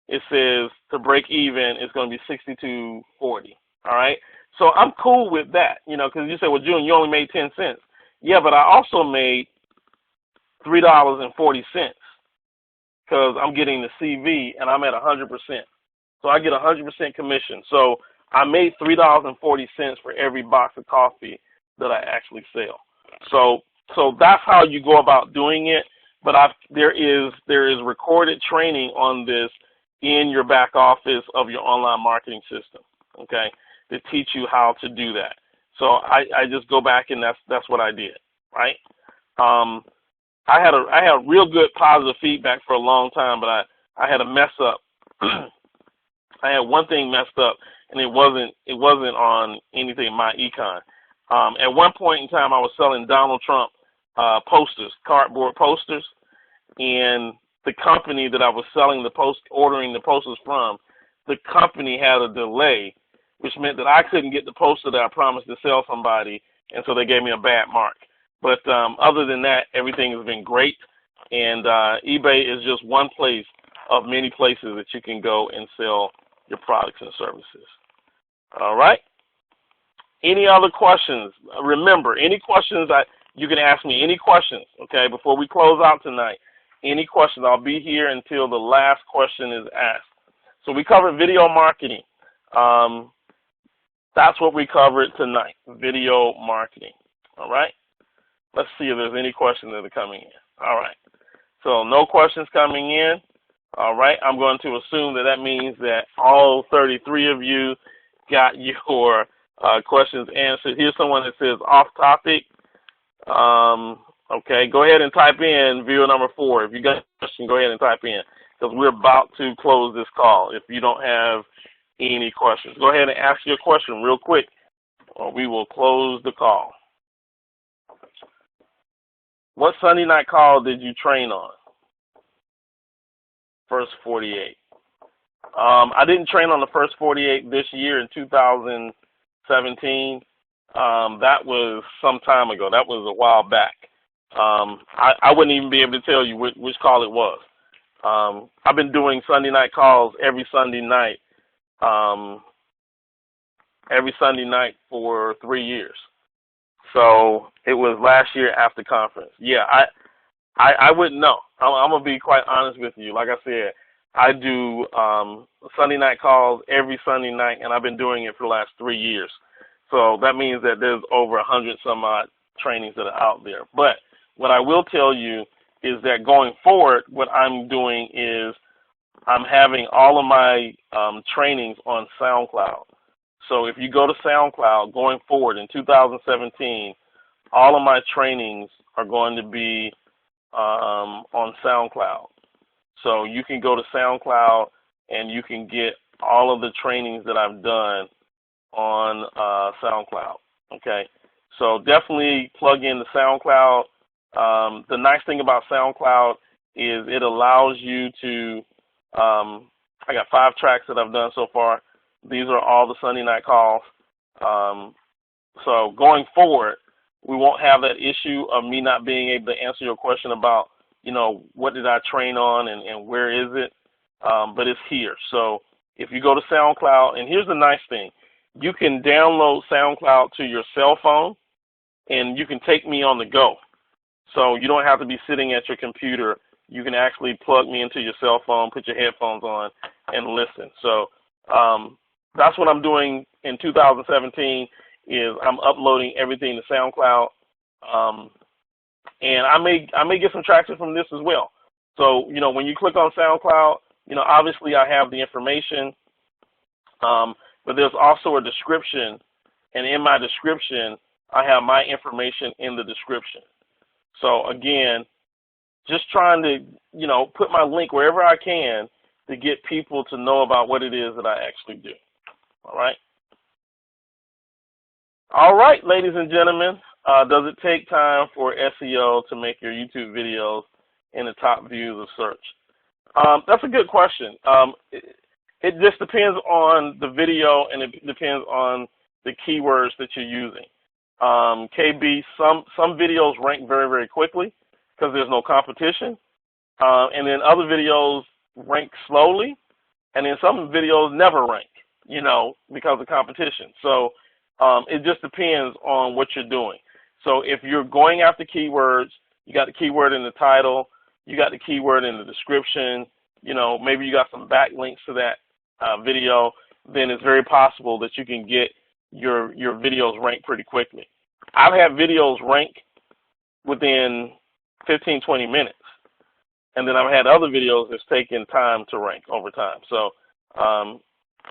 it says to break even, it's going to be $62.40. All right. So I'm cool with that, because you say, well, June, you only made 10 cents. Yeah, but I also made $3.40 because I'm getting the CV and I'm at 100%. So I get 100% commission. So I made $3.40 for every box of coffee that I actually sell. So that's how you go about doing it. but there is recorded training on this in your back office of your online marketing system, okay, to teach you how to do that. So I just go back and that's what I did, right? I had real good positive feedback for a long time, but I had a mess up. I had one thing messed up, and it wasn't on anything myEcon. At one point in time, I was selling Donald Trump posters, cardboard posters, and the company that I was ordering the posters from, the company had a delay, which meant that I couldn't get the poster that I promised to sell somebody, and so they gave me a bad mark. But other than that, everything has been great, and eBay is just one place of many places that you can go and sell your products and services. All right? Any other questions? Remember, any questions, you can ask me any questions, okay, before we close out tonight. Any questions? I'll be here until the last question is asked. So we covered video marketing. That's what we covered tonight, video marketing. All right? Let's see if there's any questions that are coming in. All right. So no questions coming in. All right. I'm going to assume that means that all 33 of you got your questions answered. Here's someone that says off topic. Okay. Go ahead and type in viewer number 4. If you got a question, go ahead and type in because we're about to close this call. If you don't have any questions, go ahead and ask your question real quick or we will close the call. What Sunday night call did you train on? First 48. I didn't train on the first 48 this year in 2017. That was some time ago. That was a while back. I wouldn't even be able to tell you which call it was. I've been doing Sunday night calls every Sunday night for 3 years. So it was last year after conference. Yeah, I wouldn't know. I'm going to be quite honest with you. Like I said, I do Sunday night calls every Sunday night, and I've been doing it for the last 3 years. So that means that there's over 100 some odd trainings that are out there. But what I will tell you is that going forward, what I'm doing is I'm having all of my trainings on SoundCloud. So if you go to SoundCloud, going forward in 2017, all of my trainings are going to be on SoundCloud. So you can go to SoundCloud and you can get all of the trainings that I've done on SoundCloud. Okay, so definitely plug in the SoundCloud. The nice thing about SoundCloud is it allows you to, I got 5 tracks that I've done so far. These are all the Sunday night calls. So going forward, we won't have that issue of me not being able to answer your question about, what did I train on and where is it? But it's here. So if you go to SoundCloud, and here's the nice thing, you can download SoundCloud to your cell phone, and you can take me on the go. So you don't have to be sitting at your computer. You can actually plug me into your cell phone, put your headphones on, and listen. So that's what I'm doing in 2017 is I'm uploading everything to SoundCloud. And I may get some traction from this as well. So, when you click on SoundCloud, obviously I have the information, but there's also a description. And in my description, I have my information in the description. So again, just trying to, put my link wherever I can to get people to know about what it is that I actually do. All right. All right, ladies and gentlemen, does it take time for SEO to make your YouTube videos in the top views of search? That's a good question. It just depends on the video, and it depends on the keywords that you're using. KB, some videos rank very, very quickly because there's no competition. And then other videos rank slowly. And then some videos never rank, because of competition. So it just depends on what you're doing. So if you're going after keywords, you got the keyword in the title, you got the keyword in the description, maybe you got some backlinks to that video, then it's very possible that you can get your videos ranked pretty quickly. I've had videos rank within 15, 20 minutes. And then I've had other videos that's taken time to rank over time. So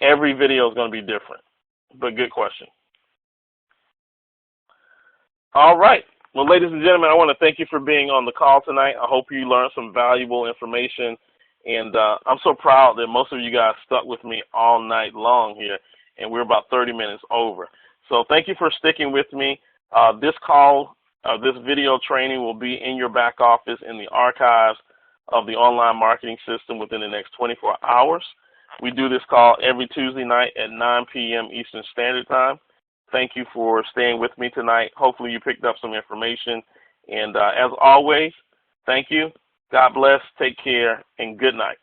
every video is going to be different, but good question. All right. Well, ladies and gentlemen, I want to thank you for being on the call tonight. I hope you learned some valuable information. And I'm so proud that most of you guys stuck with me all night long here, and we're about 30 minutes over. So thank you for sticking with me. This video training will be in your back office in the archives of the online marketing system within the next 24 hours. We do this call every Tuesday night at 9 p.m. Eastern Standard Time. Thank you for staying with me tonight. Hopefully you picked up some information. And as always, thank you. God bless. Take care, and good night.